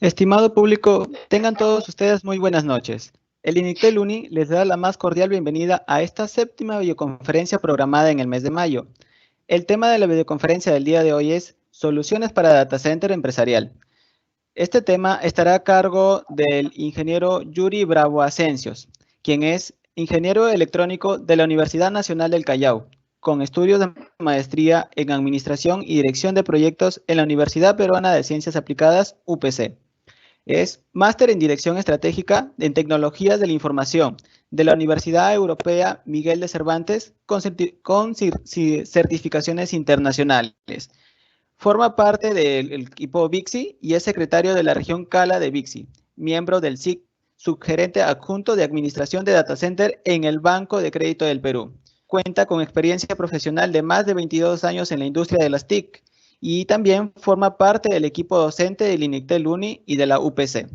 Estimado público, tengan todos ustedes muy buenas noches. El INICTEL UNI les da la más cordial bienvenida a esta séptima videoconferencia programada en el mes de mayo. El tema de la videoconferencia del día de hoy es Soluciones para Data Center Empresarial. Este tema estará a cargo del ingeniero Yuri Bravo Asencios, quien es ingeniero electrónico de la Universidad Nacional del Callao, con estudios de maestría en Administración y Dirección de Proyectos en la Universidad Peruana de Ciencias Aplicadas, UPC. Es máster en Dirección Estratégica en Tecnologías de la Información de la Universidad Europea Miguel de Cervantes con certificaciones internacionales. Forma parte del equipo VIXI y es secretario de la región Cala de VIXI, miembro del SIC, subgerente adjunto de Administración de Data Center en el Banco de Crédito del Perú. Cuenta con experiencia profesional de más de 22 años en la industria de las TIC y también forma parte del equipo docente del INICTEL UNI y de la UPC.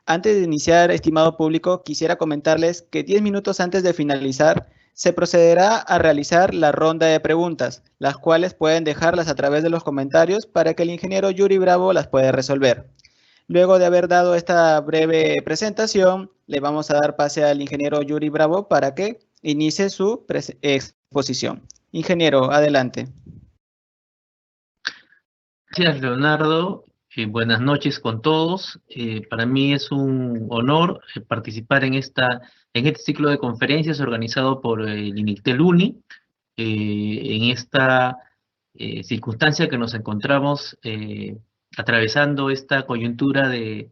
Antes de iniciar, estimado público, quisiera comentarles que 10 minutos antes de finalizar, se procederá a realizar la ronda de preguntas, las cuales pueden dejarlas a través de los comentarios para que el ingeniero Yuri Bravo las pueda resolver. Luego de haber dado esta breve presentación, le vamos a dar pase al ingeniero Yuri Bravo para que inicie su exposición. Ingeniero, adelante. Gracias, Leonardo. Buenas noches con todos. Para mí es un honor participar en este ciclo de conferencias organizado por el INICTEL UNI. En esta circunstancia que nos encontramos atravesando esta coyuntura de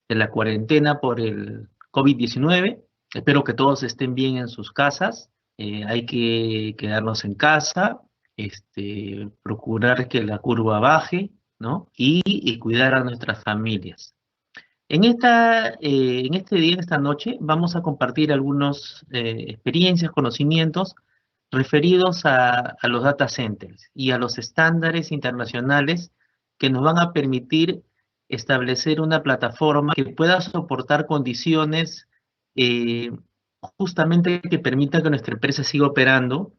la cuarentena por el COVID-19. Espero que todos estén bien en sus casas. Hay que quedarnos en casa, procurar que la curva baje, ¿no? Y cuidar a nuestras familias. En este día, en esta noche, vamos a compartir algunas experiencias, conocimientos referidos a los data centers y a los estándares internacionales que nos van a permitir establecer una plataforma que pueda soportar condiciones justamente que permita que nuestra empresa siga operando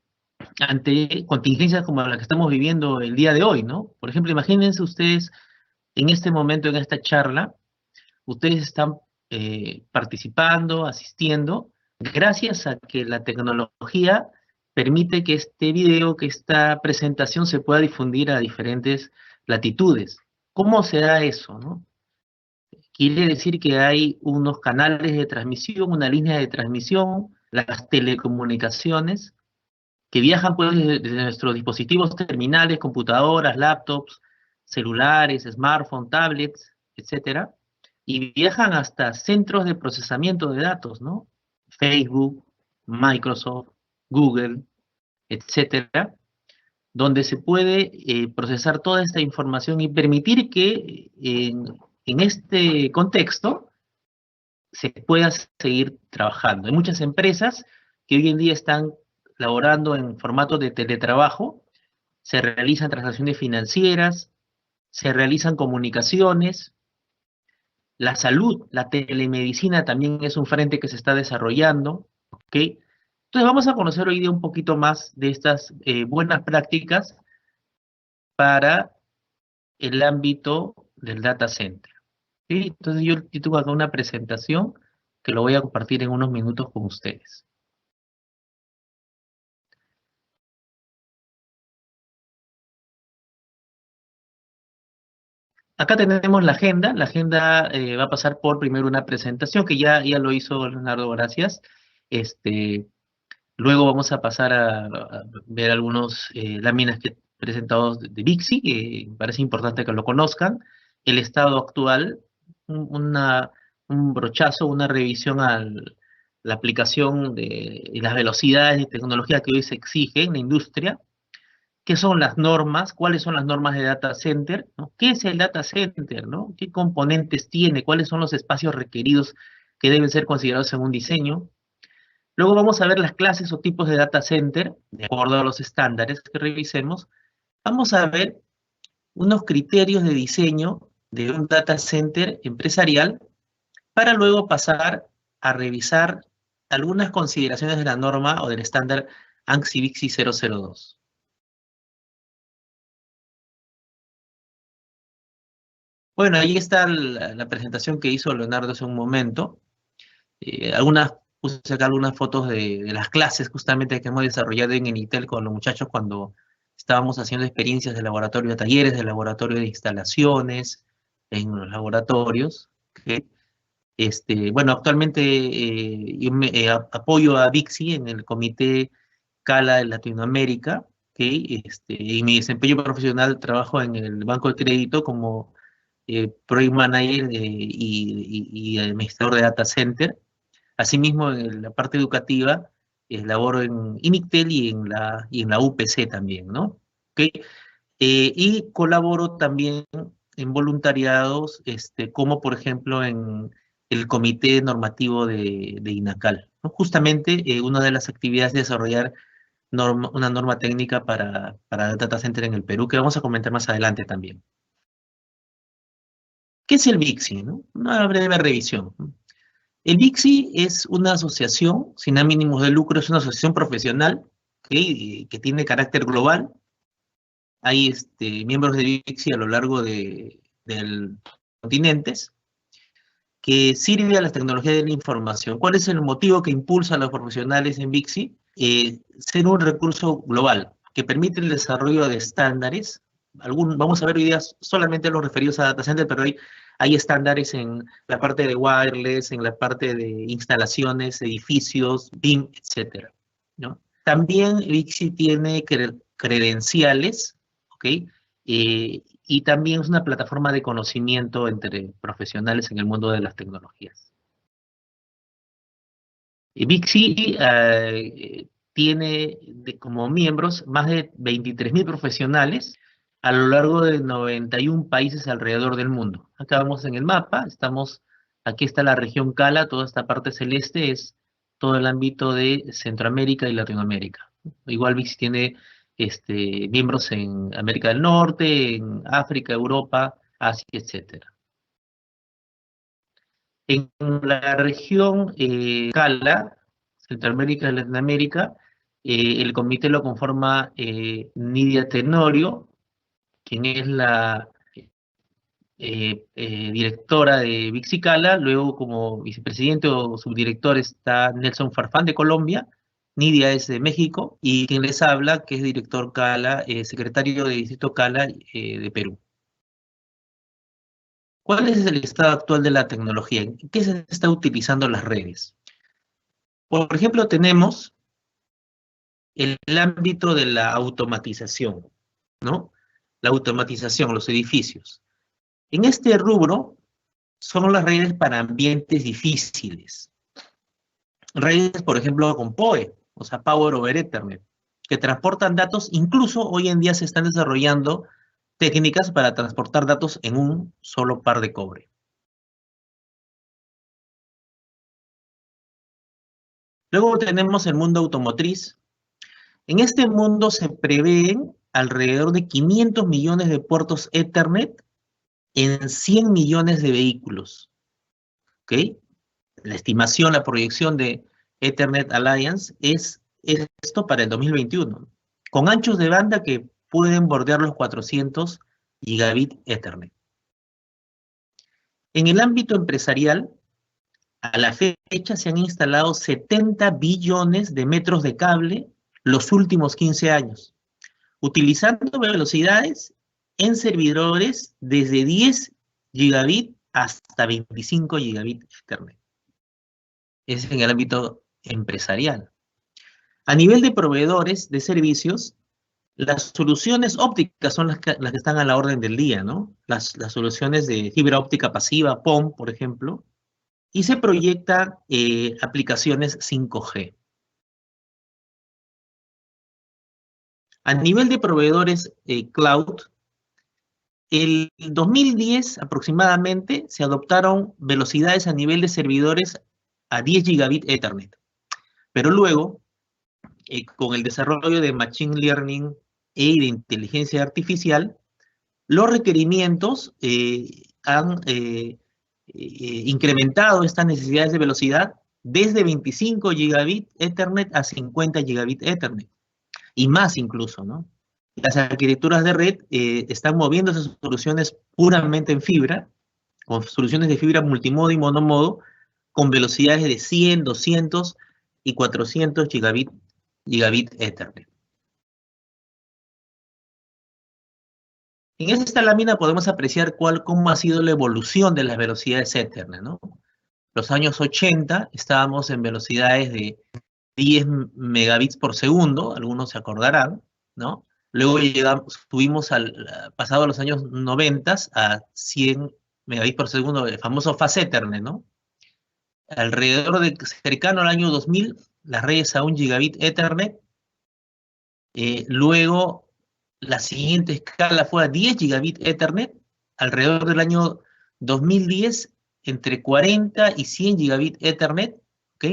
ante contingencias como la que estamos viviendo el día de hoy, ¿no? Por ejemplo, imagínense ustedes en este momento, en esta charla, ustedes están participando, asistiendo, gracias a que la tecnología permite que este video, que esta presentación se pueda difundir a diferentes latitudes. ¿Cómo se da eso, no? Quiere decir que hay unos canales de transmisión, una línea de transmisión, las telecomunicaciones, que viajan pues desde nuestros dispositivos terminales, computadoras, laptops, celulares, smartphones, tablets, etcétera, y viajan hasta centros de procesamiento de datos, ¿no? Facebook, Microsoft, Google, etcétera, donde se puede procesar toda esta información y permitir que en este contexto se pueda seguir trabajando. Hay muchas empresas que hoy en día están laborando en formato de teletrabajo, se realizan transacciones financieras, se realizan comunicaciones, la salud, la telemedicina también es un frente que se está desarrollando, ¿ok? Entonces vamos a conocer hoy día un poquito más de estas buenas prácticas para el ámbito del data center, ¿sí? Entonces yo tengo acá una presentación que lo voy a compartir en unos minutos con ustedes. Acá tenemos la agenda va a pasar por primero una presentación que ya lo hizo Leonardo, gracias. Luego vamos a pasar a ver algunos láminas presentados de VIXI, que me parece importante que lo conozcan. El estado actual, un brochazo, una revisión a la aplicación y las velocidades de tecnología que hoy se exige en la industria. ¿Qué son las normas? ¿Cuáles son las normas de data center? ¿No? ¿Qué es el data center? ¿No? ¿Qué componentes tiene? ¿Cuáles son los espacios requeridos que deben ser considerados en un diseño? Luego vamos a ver las clases o tipos de data center, de acuerdo a los estándares que revisemos. Vamos a ver unos criterios de diseño de un data center empresarial para luego pasar a revisar algunas consideraciones de la norma o del estándar ANSI BICSI 002. Bueno, ahí está la presentación que hizo Leonardo hace un momento. Puse acá algunas fotos de las clases justamente que hemos desarrollado en Enitel con los muchachos cuando estábamos haciendo experiencias de laboratorio, talleres de laboratorio de instalaciones en los laboratorios. ¿Ok? Bueno, actualmente yo apoyo a Dixie en el comité CALA de Latinoamérica, ¿ok? Y mi desempeño profesional trabajo en el Banco de Crédito como Project Manager y administrador de Data Center. Asimismo, en la parte educativa, laboro en INICTEL y en la UPC también, ¿no? ¿Ok? Y colaboro también en voluntariados, como por ejemplo en el Comité Normativo de INACAL, ¿no? Justamente una de las actividades es desarrollar una norma técnica para data center en el Perú, que vamos a comentar más adelante también. ¿Qué es el BICSI, no? Una breve revisión. El BICSI es una asociación sin ánimos de lucro, es una asociación profesional, ¿ok? Que tiene carácter global. Hay miembros de BICSI a lo largo del continentes que sirve a las tecnologías de la información. ¿Cuál es el motivo que impulsa a los profesionales en BICSI? Ser un recurso global que permite el desarrollo de estándares. Vamos a ver hoy día solamente los referidos a data center, pero hay estándares en la parte de wireless, en la parte de instalaciones, edificios, BIM, etc. ¿No? También BICSI tiene credenciales, ¿ok? Y también es una plataforma de conocimiento entre profesionales en el mundo de las tecnologías. Y BICSI tiene como miembros más de 23.000 profesionales a lo largo de 91 países alrededor del mundo. Acá vamos en el mapa, aquí está la región CALA, toda esta parte celeste es todo el ámbito de Centroamérica y Latinoamérica. Igual BICSI tiene miembros en América del Norte, en África, Europa, Asia, etcétera. En la región CALA, Centroamérica y Latinoamérica, el comité lo conforma Nidia Tenorio, quien es la directora de BICSI CALA. Luego, como vicepresidente o subdirector, está Nelson Farfán de Colombia. Nidia es de México, y quien les habla, que es director CALA, secretario de Distrito CALA de Perú. ¿Cuál es el estado actual de la tecnología? ¿En qué se está utilizando las redes? Por ejemplo, tenemos el ámbito de la automatización, ¿no? La automatización, los edificios. En este rubro son las redes para ambientes difíciles. Redes, por ejemplo, con PoE, o sea, Power over Ethernet, que transportan datos. Incluso hoy en día se están desarrollando técnicas para transportar datos en un solo par de cobre. Luego tenemos el mundo automotriz. En este mundo se prevén alrededor de 500 millones de puertos Ethernet en 100 millones de vehículos. ¿Ok? La estimación, la proyección de Ethernet Alliance es esto para el 2021, con anchos de banda que pueden bordear los 400 gigabit Ethernet. En el ámbito empresarial, a la fecha se han instalado 70 billones de metros de cable los últimos 15 años, utilizando velocidades en servidores desde 10 gigabit hasta 25 gigabit Ethernet. Es en el ámbito empresarial. A nivel de proveedores de servicios, las soluciones ópticas son las que están a la orden del día, ¿no? Las soluciones de fibra óptica pasiva, PON, por ejemplo, y se proyectan aplicaciones 5G. A nivel de proveedores cloud, el 2010 aproximadamente se adoptaron velocidades a nivel de servidores a 10 gigabit Ethernet. Pero luego, con el desarrollo de Machine Learning y de inteligencia artificial, los requerimientos han incrementado estas necesidades de velocidad desde 25 gigabit Ethernet a 50 gigabit Ethernet, y más incluso, ¿no? Las arquitecturas de red están moviendo esas soluciones puramente en fibra, con soluciones de fibra multimodo y monomodo, con velocidades de 100, 200 y 400 gigabit Ethernet. En esta lámina podemos apreciar cómo ha sido la evolución de las velocidades Ethernet, ¿no? Los años 80 estábamos en velocidades de 10 megabits por segundo, algunos se acordarán, ¿no? Luego subimos pasado los años 90 a 100 megabits por segundo, el famoso Fast Ethernet, ¿no? Cercano al año 2000, las redes a 1 gigabit Ethernet. Luego, la siguiente escala fue a 10 gigabit Ethernet. Alrededor del año 2010, entre 40 y 100 gigabit Ethernet, ¿ok?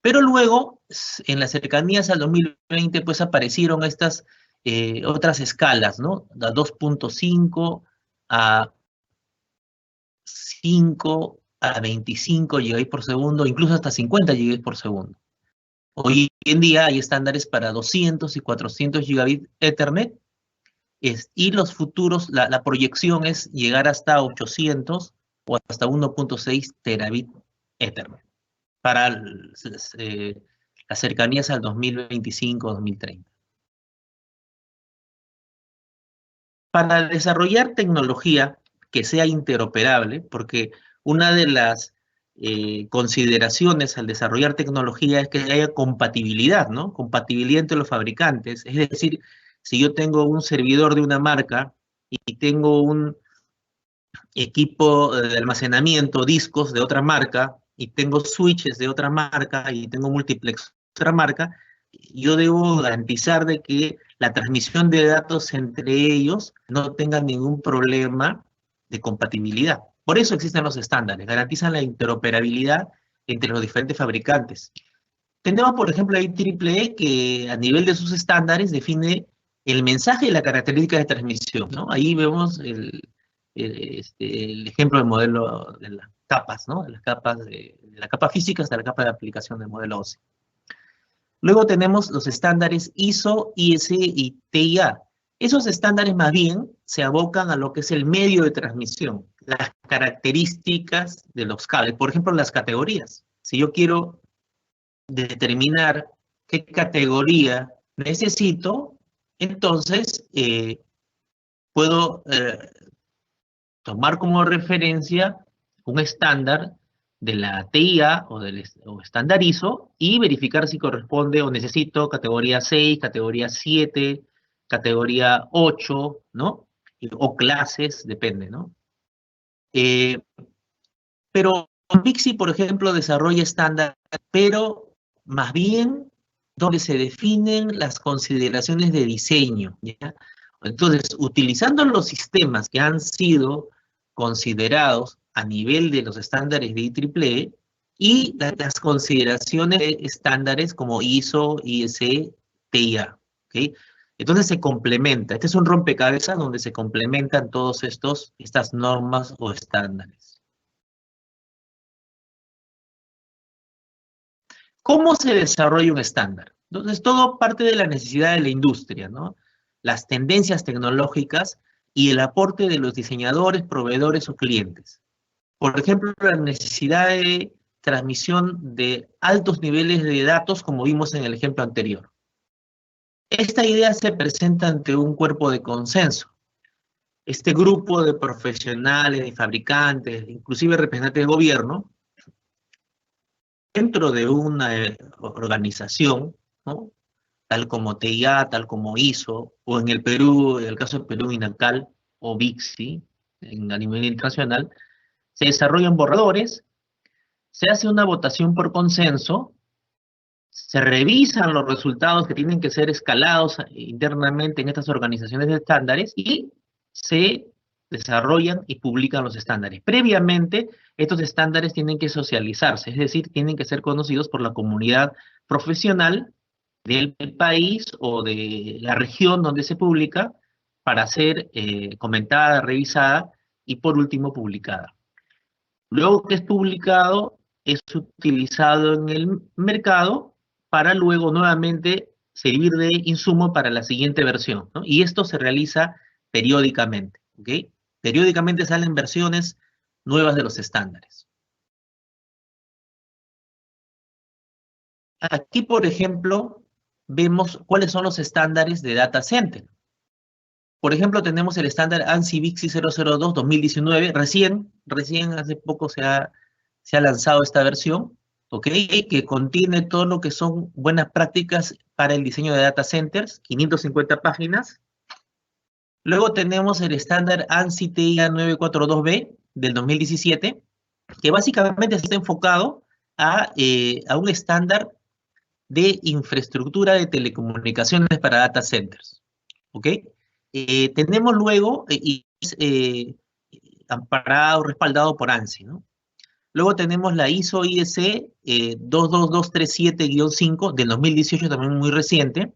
Pero luego, en las cercanías al 2020, pues aparecieron estas otras escalas, ¿no? A 2.5, a 5, a 25 gigabits por segundo, incluso hasta 50 gigabits por segundo. Hoy en día hay estándares para 200 y 400 gigabit Ethernet, y los futuros, la proyección es llegar hasta 800 o hasta 1.6 terabit Ethernet para las cercanías al 2025-2030. Para desarrollar tecnología que sea interoperable, porque una de las consideraciones al desarrollar tecnología es que haya compatibilidad, ¿no? Compatibilidad entre los fabricantes. Es decir, si yo tengo un servidor de una marca y tengo un equipo de almacenamiento, discos de otra marca, y tengo switches de otra marca, y tengo multiplex de otra marca, yo debo garantizar de que la transmisión de datos entre ellos no tenga ningún problema de compatibilidad. Por eso existen los estándares, garantizan la interoperabilidad entre los diferentes fabricantes. Tenemos, por ejemplo, la IEEE que a nivel de sus estándares define el mensaje y la característica de transmisión, ¿no? Ahí vemos el ejemplo del modelo de las capas, ¿no? De las capas de la capa física hasta la capa de aplicación del modelo OSI. Luego tenemos los estándares ISO, IEC y TIA. Esos estándares más bien se abocan a lo que es el medio de transmisión, las características de los cables. Por ejemplo, las categorías. Si yo quiero determinar qué categoría necesito, entonces puedo tomar como referencia un estándar de la TIA o estándar ISO y verificar si corresponde o necesito categoría 6, categoría 7, categoría 8, ¿no? O clases, depende, ¿no? Pero Bixi, por ejemplo, desarrolla estándares, pero más bien donde se definen las consideraciones de diseño, ¿ya? Entonces, utilizando los sistemas que han sido considerados a nivel de los estándares de IEEE y las consideraciones de estándares como ISO, IEC, TIA, ¿ok? Entonces se complementa. Este es un rompecabezas donde se complementan todas estas normas o estándares. ¿Cómo se desarrolla un estándar? Entonces, todo parte de la necesidad de la industria, ¿no? Las tendencias tecnológicas y el aporte de los diseñadores, proveedores o clientes. Por ejemplo, la necesidad de transmisión de altos niveles de datos, como vimos en el ejemplo anterior. Esta idea se presenta ante un cuerpo de consenso. Este grupo de profesionales, de fabricantes, inclusive representantes de gobierno, dentro de una organización, ¿no? Tal como TIA, tal como ISO, o en el Perú, en el caso del Perú, INACAL o BIXI, a nivel internacional, se desarrollan borradores, se hace una votación por consenso, se revisan los resultados que tienen que ser escalados internamente en estas organizaciones de estándares y se desarrollan y publican los estándares. Previamente, estos estándares tienen que socializarse, es decir, tienen que ser conocidos por la comunidad profesional del país o de la región donde se publica para ser comentada, revisada y por último publicada. Luego que es publicado, es utilizado en el mercado para luego nuevamente servir de insumo para la siguiente versión, ¿no? Y esto se realiza periódicamente, ¿ok? Periódicamente salen versiones nuevas de los estándares. Aquí, por ejemplo, vemos cuáles son los estándares de data center. Por ejemplo, tenemos el estándar ANSI BICSI 002 2019, recién hace poco se ha lanzado esta versión, ¿ok? Que contiene todo lo que son buenas prácticas para el diseño de data centers, 550 páginas. Luego tenemos el estándar ANSI TIA 942B del 2017, que básicamente está enfocado a un estándar de infraestructura de telecomunicaciones para data centers, ¿ok? Tenemos luego, amparado, respaldado por ANSI, ¿no? Luego tenemos la ISO IEC 22237-5 del 2018, también muy reciente.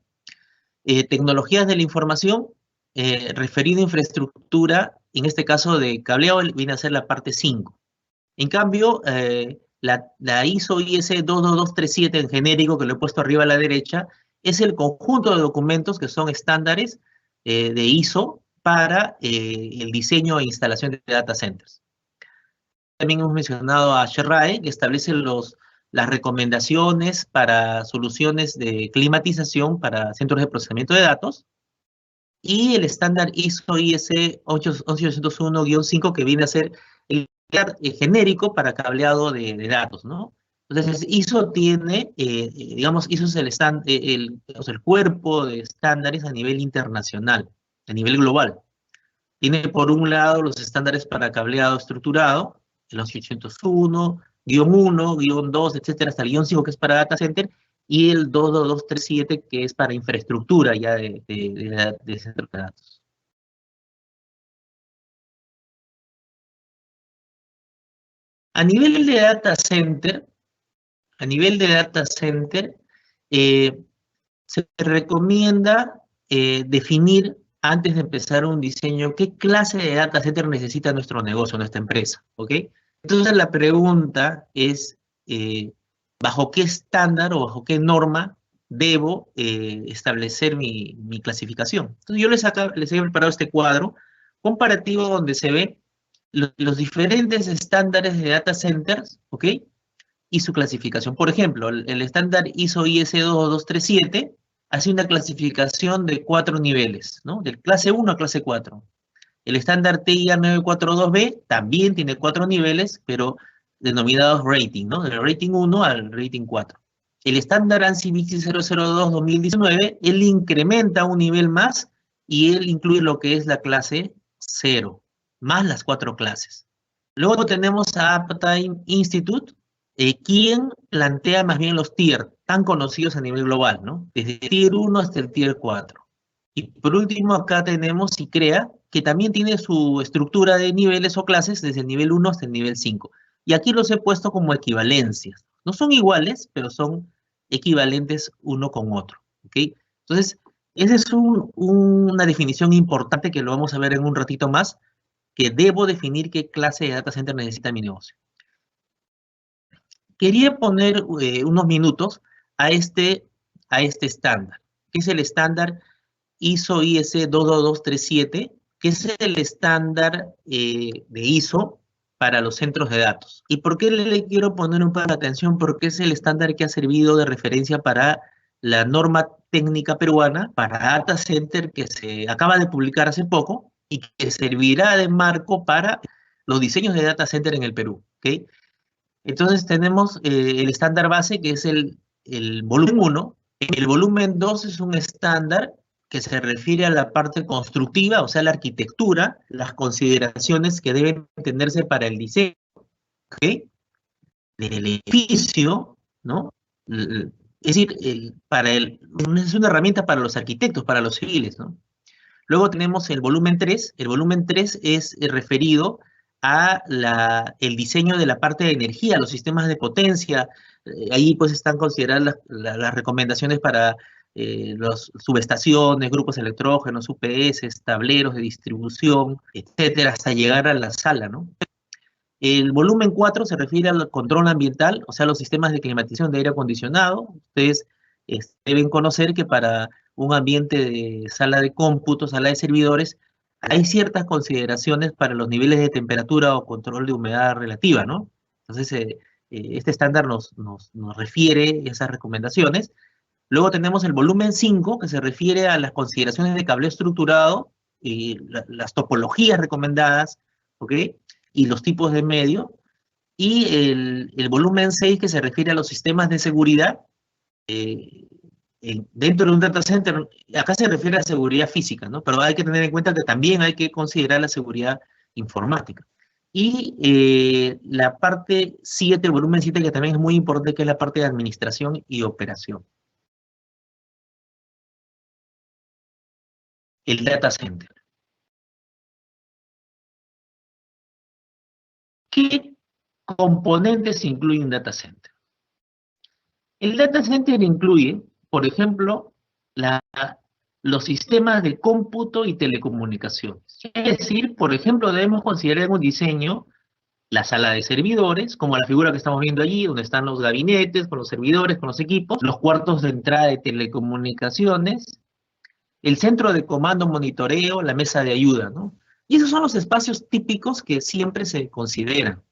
Tecnologías de la información, referida a infraestructura, en este caso de cableado, viene a ser la parte 5. En cambio, la ISO IEC 22237 en genérico, que lo he puesto arriba a la derecha, es el conjunto de documentos que son estándares de ISO para el diseño e instalación de data centers. También hemos mencionado a SHRAE, que establece las recomendaciones para soluciones de climatización para centros de procesamiento de datos, y el estándar ISO IEC 11801-5, que viene a ser el genérico para cableado de datos, ¿no? Entonces, ISO tiene, digamos, ISO es el cuerpo de estándares a nivel internacional, a nivel global. Tiene por un lado los estándares para cableado estructurado, el 11801, -1, -2, etcétera, hasta el -5, que es para data center, y el 22237, que es para infraestructura ya de centros de datos. A nivel de data center, se recomienda definir antes de empezar un diseño qué clase de data center necesita nuestro negocio, nuestra empresa, ¿ok? Entonces la pregunta es, ¿bajo qué estándar o bajo qué norma debo establecer mi clasificación? Entonces yo les he preparado este cuadro comparativo donde se ve los diferentes estándares de data centers, ¿ok? Y su clasificación. Por ejemplo, el estándar ISO IS 2237 hace una clasificación de 4 niveles, ¿no? Del clase 1 a clase 4. El estándar TIA 942B también tiene 4 niveles, pero denominados rating, ¿no? Del rating 1 al rating 4. El estándar ANSI BICSI 002 2019, él incrementa un nivel más y él incluye lo que es la clase 0, más las 4 clases. Luego tenemos a Uptime Institute, quien plantea más bien los tier, tan conocidos a nivel global, ¿no? Desde el tier 1 hasta el tier 4. Y por último, acá tenemos ICREA, que también tiene su estructura de niveles o clases desde el nivel 1 hasta el nivel 5. Y aquí los he puesto como equivalencias. No son iguales, pero son equivalentes uno con otro, ¿ok? Entonces, esa es una definición importante que lo vamos a ver en un ratito más, que debo definir qué clase de data center necesita mi negocio. Quería poner unos minutos a este estándar, que es el estándar ISO IEC 22237, que es el estándar de ISO para los centros de datos. ¿Y por qué le quiero poner un poco de atención? Porque es el estándar que ha servido de referencia para la norma técnica peruana para data center, que se acaba de publicar hace poco y que servirá de marco para los diseños de data center en el Perú, ¿ok? Entonces tenemos el estándar base, que es el volumen 1. El volumen 2 es un estándar que se refiere a la parte constructiva, o sea, la arquitectura, las consideraciones que deben tenerse para el diseño, ¿okay?, del edificio, ¿no? Es decir, es una herramienta para los arquitectos, para los civiles, ¿no? Luego tenemos el volumen 3. El volumen 3 es referido a el diseño de la parte de energía, los sistemas de potencia. Ahí pues están consideradas las recomendaciones para las subestaciones, grupos electrógenos, UPS, tableros de distribución, etcétera, hasta llegar a la sala, ¿no? El volumen 4 se refiere al control ambiental, o sea, los sistemas de climatización de aire acondicionado. Ustedes deben conocer que para un ambiente de sala de cómputo, sala de servidores, hay ciertas consideraciones para los niveles de temperatura o control de humedad relativa, ¿no? Entonces, este estándar nos refiere esas recomendaciones. Luego tenemos el volumen 5, que se refiere a las consideraciones de cableado estructurado, y las topologías recomendadas, ¿ok? Y los tipos de medio. Y el volumen 6, que se refiere a los sistemas de seguridad, eh, dentro de un data center. Acá se refiere a seguridad física, ¿no? Pero hay que tener en cuenta que también hay que considerar la seguridad informática. Y la parte 7, el volumen 7, que también es muy importante, que es la parte de administración y operación. El data center. ¿Qué componentes incluye un data center? El data center incluye, por ejemplo, los sistemas de cómputo y telecomunicaciones. Es decir, por ejemplo, debemos considerar en un diseño la sala de servidores, como la figura que estamos viendo allí, donde están los gabinetes, con los servidores, con los equipos, los cuartos de entrada de telecomunicaciones, el centro de comando, monitoreo, la mesa de ayuda, ¿no? Y esos son los espacios típicos que siempre se consideran.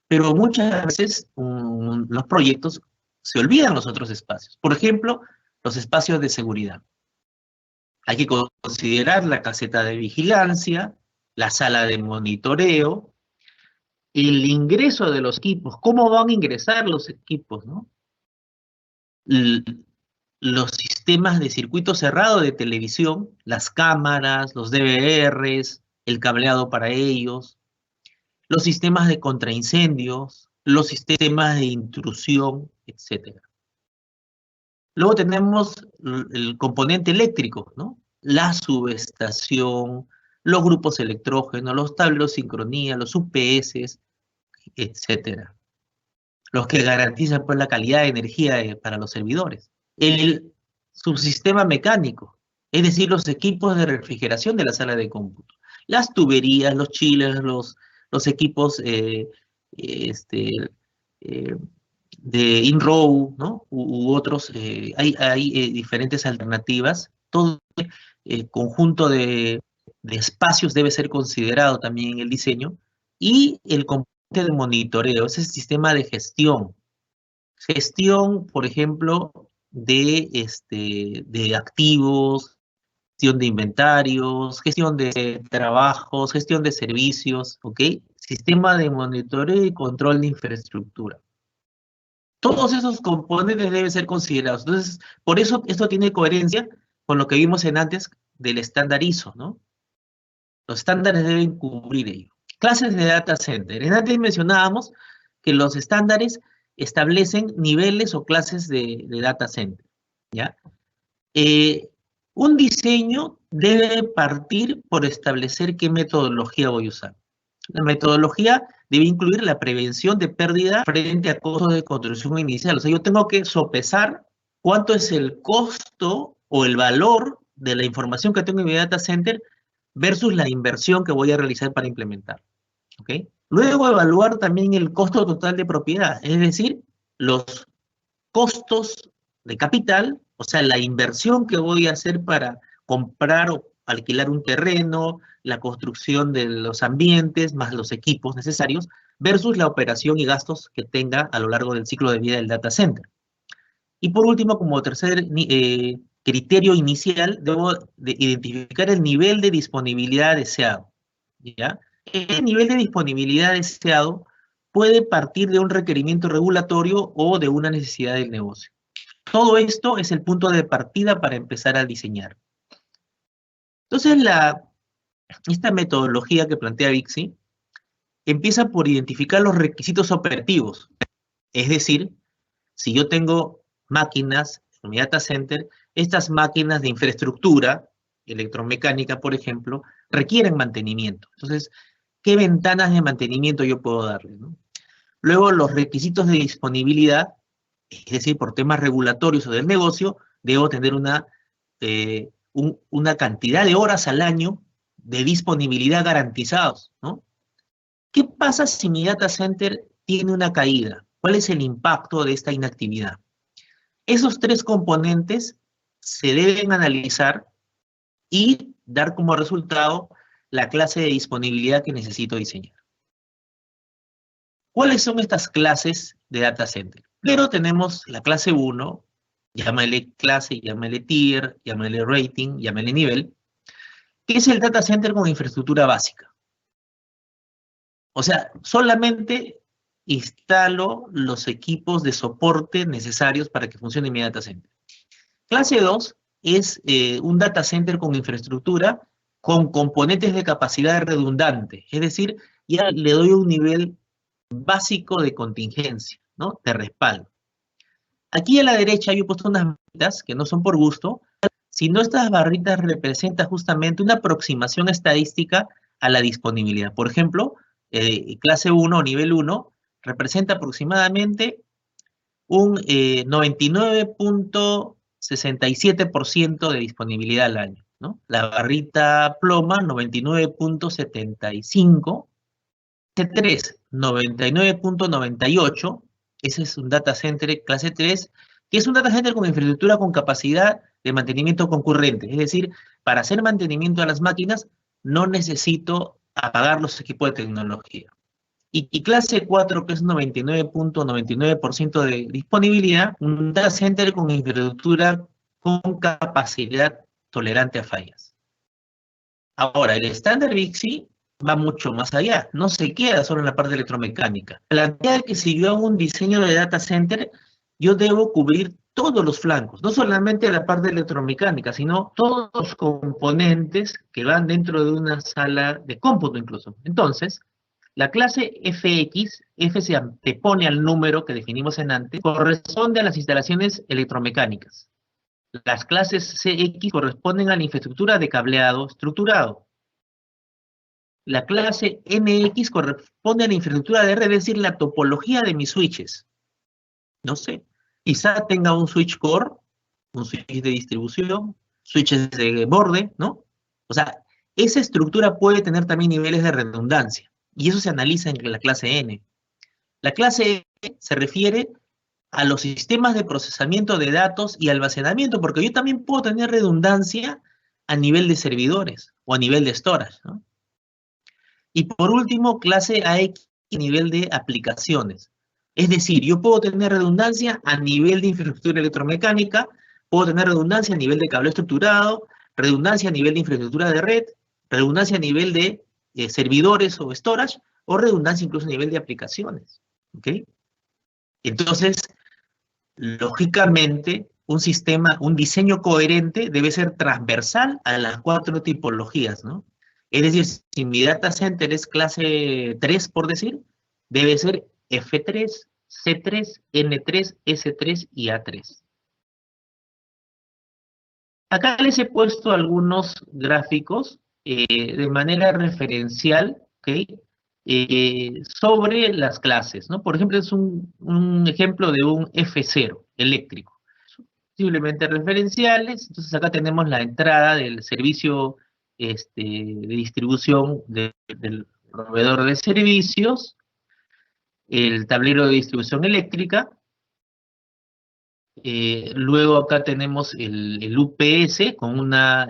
Pero muchas veces los proyectos se olvidan los otros espacios. Por ejemplo, los espacios de seguridad. Hay que considerar la caseta de vigilancia, la sala de monitoreo, el ingreso de los equipos, cómo van a ingresar los equipos, ¿no? Los sistemas de circuito cerrado de televisión, las cámaras, los DVRs, el cableado para ellos, los sistemas de contraincendios, los sistemas de intrusión, etc. Luego tenemos el componente eléctrico, ¿no? La subestación, los grupos electrógenos, los tableros de sincronía, los UPS, etc. Los que garantizan pues, la calidad de energía para los servidores. El subsistema mecánico, es decir, los equipos de refrigeración de la sala de cómputo. Las tuberías, los chillers, los equipos de in-row, ¿no? U otros, hay diferentes alternativas. Todo el conjunto de espacios debe ser considerado también en el diseño. Y el componente de monitoreo, ese sistema de gestión. Gestión, por ejemplo, de activos, gestión de inventarios, gestión de trabajos, gestión de servicios, ¿ok? Sistema de monitoreo y control de infraestructura. Todos esos componentes deben ser considerados. Entonces, por eso esto tiene coherencia con lo que vimos en antes del estándar ISO, ¿no? Los estándares deben cubrir ello. Clases de data center. En antes mencionábamos que los estándares establecen niveles o clases de data center, ¿ya? Un diseño debe partir por establecer qué metodología voy a usar. La metodología debe incluir la prevención de pérdida frente a costos de construcción inicial. O sea, yo tengo que sopesar cuánto es el costo o el valor de la información que tengo en mi data center versus la inversión que voy a realizar para implementar. ¿Ok? Luego evaluar también el costo total de propiedad, es decir, los costos de capital, o sea, la inversión que voy a hacer para comprar o alquilar un terreno, la construcción de los ambientes, más los equipos necesarios, versus la operación y gastos que tenga a lo largo del ciclo de vida del data center. Y por último, como tercer criterio inicial, debo de identificar el nivel de disponibilidad deseado, ¿ya? El nivel de disponibilidad deseado puede partir de un requerimiento regulatorio o de una necesidad del negocio. Todo esto es el punto de partida para empezar a diseñar. Entonces, esta metodología que plantea Vixi empieza por identificar los requisitos operativos. Es decir, si yo tengo máquinas en mi data center, estas máquinas de infraestructura, electromecánica, por ejemplo, requieren mantenimiento. Entonces, ¿qué ventanas de mantenimiento yo puedo darle, ¿no? Luego, los requisitos de disponibilidad, es decir, por temas regulatorios o del negocio, debo tener una cantidad de horas al año de disponibilidad garantizados, ¿no? ¿Qué pasa si mi data center tiene una caída? ¿Cuál es el impacto de esta inactividad? Esos tres componentes se deben analizar y dar como resultado la clase de disponibilidad que necesito diseñar. ¿Cuáles son estas clases de data center? Primero tenemos la clase 1, llámale clase, llámale tier, llámale rating, llámale nivel, que es el data center con infraestructura básica. O sea, solamente instalo los equipos de soporte necesarios para que funcione mi data center. Clase 2 es un data center con infraestructura con componentes de capacidad redundante, es decir, ya le doy un nivel básico de contingencia, ¿no? De respaldo. Aquí a la derecha yo he puesto unas barritas que no son por gusto, sino estas barritas representan justamente una aproximación estadística a la disponibilidad. Por ejemplo, clase 1 o nivel 1 representa aproximadamente un 99.67% de disponibilidad al año, ¿no? La barrita ploma, 99.75%, C3, 99.98%, ese es un data center clase 3, que es un data center con infraestructura con capacidad de mantenimiento concurrente, es decir, para hacer mantenimiento a las máquinas no necesito apagar los equipos de tecnología. Y clase 4, que es 99.99% de disponibilidad, un data center con infraestructura con capacidad tolerante a fallas. Ahora, el estándar VIXI va mucho más allá, no se queda solo en la parte electromecánica. Plantea que si yo hago un diseño de data center, yo debo cubrir todos los flancos, no solamente la parte electromecánica, sino todos los componentes que van dentro de una sala de cómputo incluso. Entonces, la clase FX, F se antepone al número que definimos en antes, corresponde a las instalaciones electromecánicas. Las clases CX corresponden a la infraestructura de cableado estructurado. La clase NX corresponde a la infraestructura de red, es decir, la topología de mis switches. No sé, quizá tenga un switch core, un switch de distribución, switches de borde, ¿no? O sea, esa estructura puede tener también niveles de redundancia. Y eso se analiza en la clase N. La clase E se refiere a los sistemas de procesamiento de datos y almacenamiento, porque yo también puedo tener redundancia a nivel de servidores o a nivel de storage, ¿no? Y por último, clase AX a nivel de aplicaciones. Es decir, yo puedo tener redundancia a nivel de infraestructura electromecánica, puedo tener redundancia a nivel de cable estructurado, redundancia a nivel de infraestructura de red, redundancia a nivel de servidores o storage, o redundancia incluso a nivel de aplicaciones. ¿Ok? Entonces, lógicamente, un sistema, un diseño coherente debe ser transversal a las 4 tipologías, ¿no? Es decir, si mi data center es clase 3, por decir, debe ser F3, C3, N3, S3 y A3. Acá les he puesto algunos gráficos de manera referencial, ¿ok? Sobre las clases, ¿no? Por ejemplo, es un ejemplo de un F0 eléctrico. Simplemente referenciales. Entonces acá tenemos la entrada del servicio de distribución del proveedor de servicios, el tablero de distribución eléctrica. Luego acá tenemos el UPS con una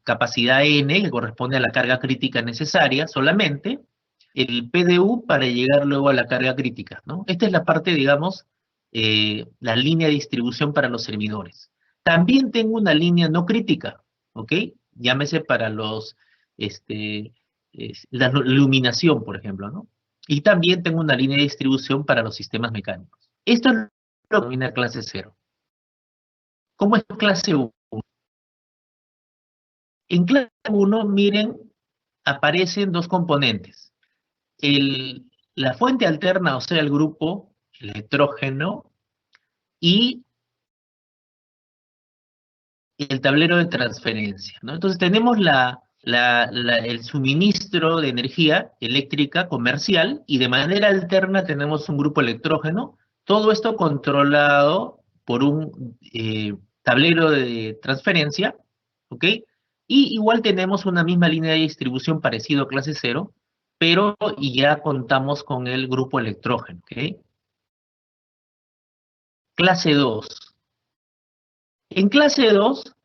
capacidad N que corresponde a la carga crítica necesaria solamente, el PDU para llegar luego a la carga crítica, ¿no? Esta es la parte, digamos, la línea de distribución para los servidores. También tengo una línea no crítica, ¿ok? Llámese para la iluminación, por ejemplo, ¿no? Y también tengo una línea de distribución para los sistemas mecánicos. Esto es lo que denomina clase 0. ¿Cómo es clase 1? En clase 1, miren, aparecen dos componentes. La fuente alterna, o sea, el grupo electrógeno, y el tablero de transferencia, ¿no? Entonces tenemos el suministro de energía eléctrica comercial y de manera alterna tenemos un grupo electrógeno, todo esto controlado por un tablero de transferencia, ¿ok? Y igual tenemos una misma línea de distribución parecido a clase 0, pero y ya contamos con el grupo electrógeno, ¿ok? Clase 2. En clase 2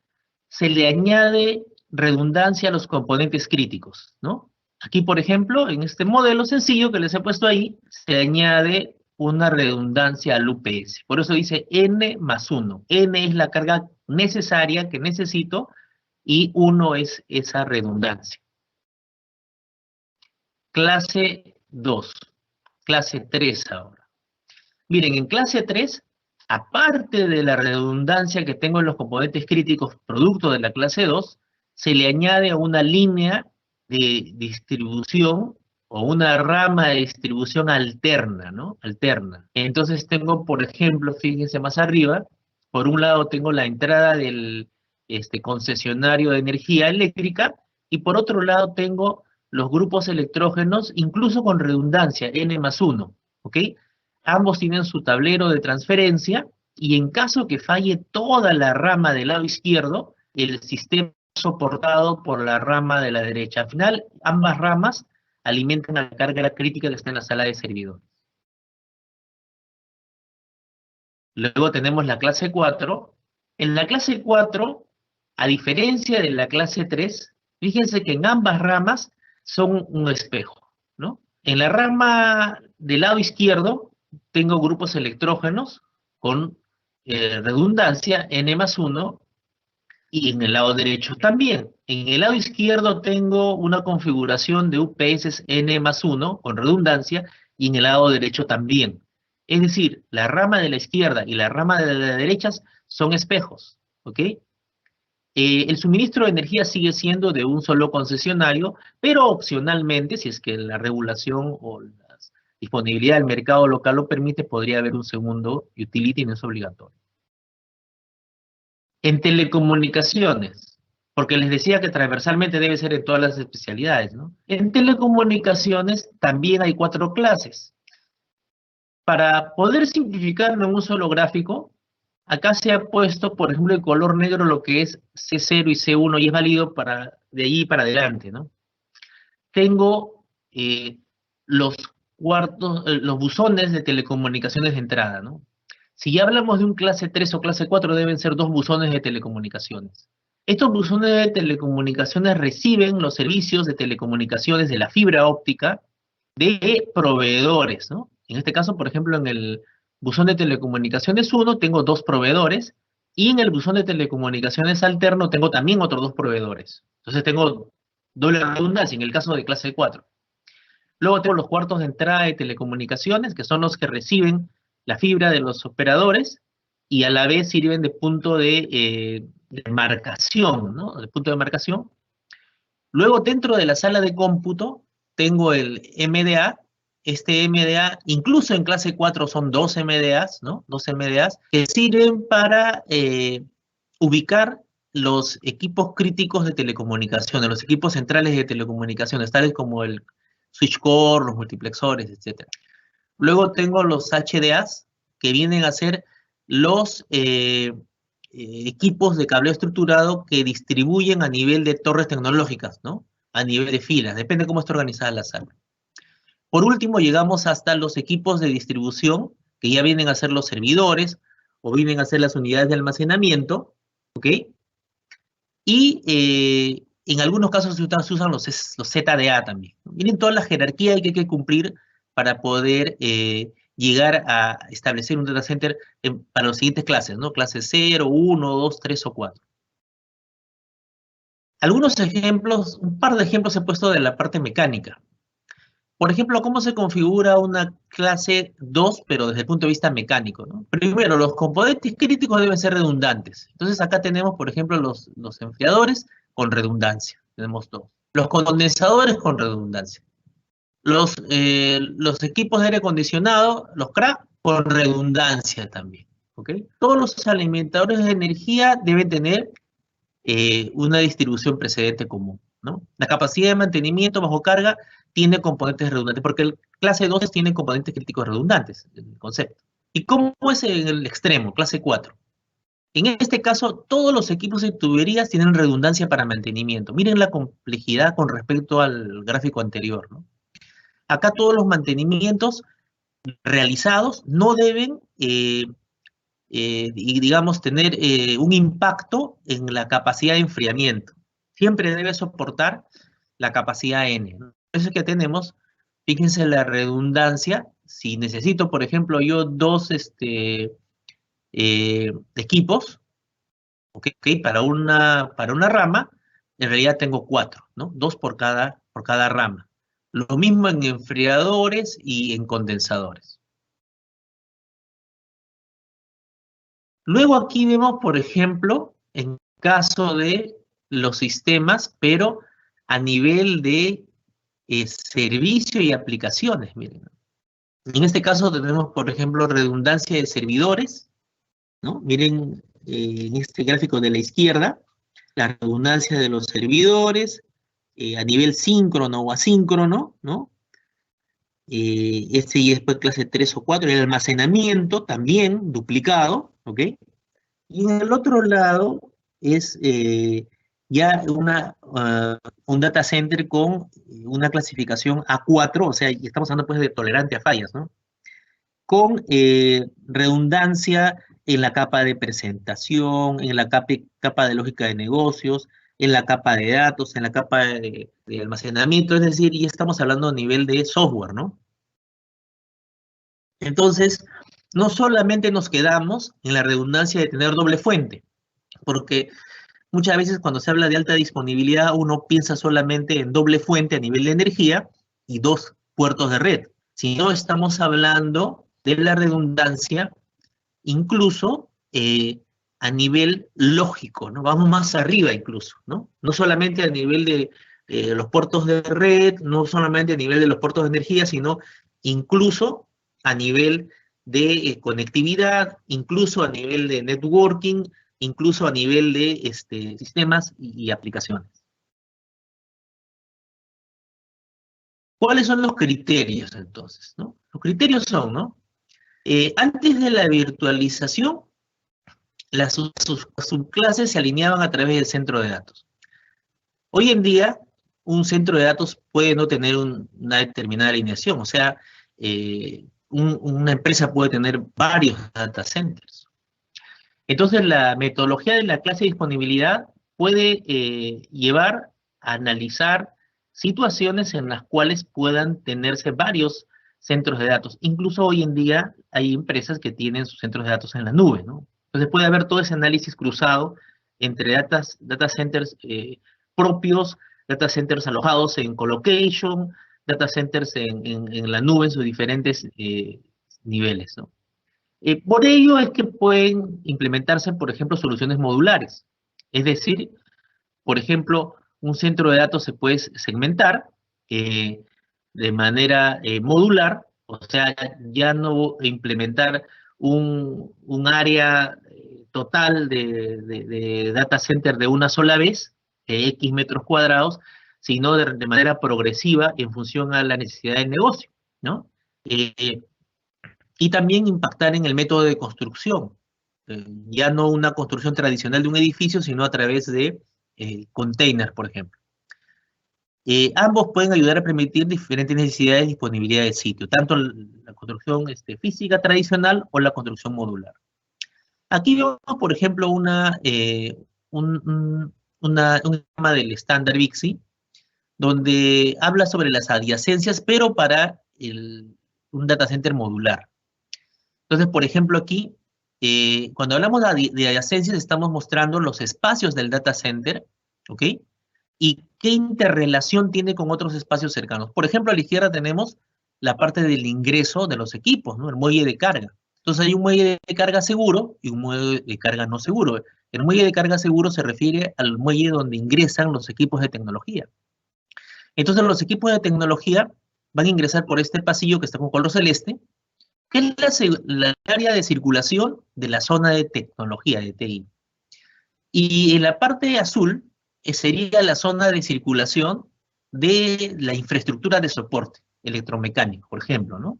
se le añade redundancia a los componentes críticos, ¿no? Aquí, por ejemplo, en este modelo sencillo que les he puesto ahí, se añade una redundancia al UPS. Por eso dice N más 1. N es la carga necesaria que necesito y 1 es esa redundancia. Clase 2. Clase 3 ahora. Miren, en clase 3, aparte de la redundancia que tengo en los componentes críticos producto de la clase 2, se le añade una línea de distribución o una rama de distribución alterna, ¿no? Alterna. Entonces tengo, por ejemplo, fíjense más arriba, por un lado tengo la entrada del concesionario de energía eléctrica y por otro lado tengo los grupos electrógenos, incluso con redundancia, N más 1, ¿ok? Ambos tienen su tablero de transferencia y en caso que falle toda la rama del lado izquierdo, el sistema es soportado por la rama de la derecha. Al final, ambas ramas alimentan a la carga crítica que está en la sala de servidores. Luego tenemos la clase 4. En la clase 4, a diferencia de la clase 3, fíjense que en ambas ramas son un espejo, ¿no? En la rama del lado izquierdo tengo grupos electrógenos con redundancia N más 1, y en el lado derecho también. En el lado izquierdo tengo una configuración de UPS N más 1 con redundancia, y en el lado derecho también. Es decir, la rama de la izquierda y la rama de la derecha son espejos, ¿ok? El suministro de energía sigue siendo de un solo concesionario, pero opcionalmente, si es que la regulación o la disponibilidad del mercado local lo permite, podría haber un segundo utility, no es obligatorio. En telecomunicaciones, porque les decía que transversalmente debe ser en todas las especialidades, ¿no? En telecomunicaciones también hay 4 clases. Para poder simplificarlo en un solo gráfico, acá se ha puesto, por ejemplo, en color negro lo que es C0 y C1, y es válido de allí para adelante, ¿no? Tengo los los buzones de telecomunicaciones de entrada, ¿no? Si ya hablamos de un clase 3 o clase 4, deben ser 2 buzones de telecomunicaciones. Estos buzones de telecomunicaciones reciben los servicios de telecomunicaciones de la fibra óptica de proveedores, ¿no? En este caso, por ejemplo, en el buzón de telecomunicaciones 1 tengo 2 proveedores, y en el buzón de telecomunicaciones alterno tengo también otros 2 proveedores. Entonces tengo doble redundancia en el caso de clase 4. Luego tengo los cuartos de entrada de telecomunicaciones, que son los que reciben la fibra de los operadores y a la vez sirven de punto de marcación, ¿no? De punto de marcación. Luego, dentro de la sala de cómputo, tengo el MDA. Este MDA, incluso en clase 4 son 2 MDAs, ¿no? 2 MDAs que sirven para ubicar los equipos críticos de telecomunicaciones, los equipos centrales de telecomunicaciones, tales como el switch core, los multiplexores, etc. Luego tengo los HDAs, que vienen a ser los equipos de cableo estructurado que distribuyen a nivel de torres tecnológicas, ¿no? A nivel de filas, depende cómo está organizada la sala. Por último, llegamos hasta los equipos de distribución, que ya vienen a ser los servidores, o vienen a ser las unidades de almacenamiento, ¿ok? Y en algunos casos se usan los ZDA también. Miren toda la jerarquía que hay que cumplir para poder llegar a establecer un data center para las siguientes clases, ¿no? Clase 0, 1, 2, 3 o 4. Algunos ejemplos, un par de ejemplos he puesto de la parte mecánica. Por ejemplo, ¿cómo se configura una clase 2, pero desde el punto de vista mecánico, ¿no? Primero, los componentes críticos deben ser redundantes. Entonces, acá tenemos, por ejemplo, los enfriadores con redundancia. Tenemos 2. Los condensadores con redundancia. Los equipos de aire acondicionado, los CRA, con redundancia también, ¿ok? Todos los alimentadores de energía deben tener una distribución precedente común, ¿no? La capacidad de mantenimiento bajo carga tiene componentes redundantes, porque el clase 2 tiene componentes críticos redundantes, el concepto. ¿Y cómo es en el extremo, clase 4? En este caso, todos los equipos de tuberías tienen redundancia para mantenimiento. Miren la complejidad con respecto al gráfico anterior, ¿no? Acá todos los mantenimientos realizados no deben y digamos tener un impacto en la capacidad de enfriamiento. Siempre debe soportar la capacidad N, ¿no? Por eso es que tenemos, fíjense la redundancia, si necesito, por ejemplo, yo dos equipos, ¿ok? Para una rama, en realidad tengo 4, ¿no? 2 por cada rama. Lo mismo en enfriadores y en condensadores. Luego aquí vemos, por ejemplo, en caso de los sistemas, pero a nivel de servicio y aplicaciones, miren. En este caso tenemos, por ejemplo, redundancia de servidores, ¿no? Miren en este gráfico de la izquierda, la redundancia de los servidores a nivel síncrono o asíncrono, ¿no? Este ya después clase 3 o 4, el almacenamiento también duplicado, ¿ok? Y en el otro lado es ya un data center con una clasificación A4, o sea, estamos hablando pues de tolerante a fallas, ¿no? Con redundancia en la capa de presentación, en la capa de lógica de negocios, en la capa de datos, en la capa de almacenamiento, es decir, ya estamos hablando a nivel de software, ¿no? Entonces, no solamente nos quedamos en la redundancia de tener doble fuente, porque muchas veces cuando se habla de alta disponibilidad uno piensa solamente en doble fuente a nivel de energía y 2 puertos de red. Si no estamos hablando de la redundancia incluso a nivel lógico, ¿no? Vamos más arriba incluso, ¿no? No solamente a nivel de los puertos de red, no solamente a nivel de los puertos de energía, sino incluso a nivel de conectividad, incluso a nivel de networking, incluso a nivel de sistemas y aplicaciones. ¿Cuáles son los criterios entonces, ¿no? Los criterios son, ¿no? Antes de la virtualización, las subclases se alineaban a través del centro de datos. Hoy en día, un centro de datos puede no tener una determinada alineación, o sea, una empresa puede tener varios data centers. Entonces, la metodología de la clase de disponibilidad puede llevar a analizar situaciones en las cuales puedan tenerse varios centros de datos. Incluso hoy en día hay empresas que tienen sus centros de datos en la nube, ¿no? Entonces puede haber todo ese análisis cruzado entre data centers propios, data centers alojados en colocation, data centers en la nube en sus diferentes niveles, ¿no? Por ello es que pueden implementarse, por ejemplo, soluciones modulares. Es decir, por ejemplo, un centro de datos se puede segmentar de manera modular, o sea, ya no implementar un área total de data center de una sola vez, de X metros cuadrados, sino de manera progresiva en función a la necesidad del negocio, ¿no? Y también impactar en el método de construcción. Ya no una construcción tradicional de un edificio, sino a través de containers, por ejemplo. Ambos pueden ayudar a permitir diferentes necesidades de disponibilidad del sitio, tanto la construcción física tradicional o la construcción modular. Aquí vemos, por ejemplo, un tema del estándar BICSI, donde habla sobre las adyacencias, pero para un data center modular. Entonces, por ejemplo, aquí, cuando hablamos de adyacencias, estamos mostrando los espacios del data center, ¿ok? Y qué interrelación tiene con otros espacios cercanos. Por ejemplo, a la izquierda tenemos la parte del ingreso de los equipos, ¿no? El muelle de carga. Entonces hay un muelle de carga seguro y un muelle de carga no seguro. El muelle de carga seguro se refiere al muelle donde ingresan los equipos de tecnología. Entonces los equipos de tecnología van a ingresar por este pasillo que está con color celeste, que es la área de circulación de la zona de tecnología, de TI. Y en la parte azul sería la zona de circulación de la infraestructura de soporte electromecánico, por ejemplo, ¿no?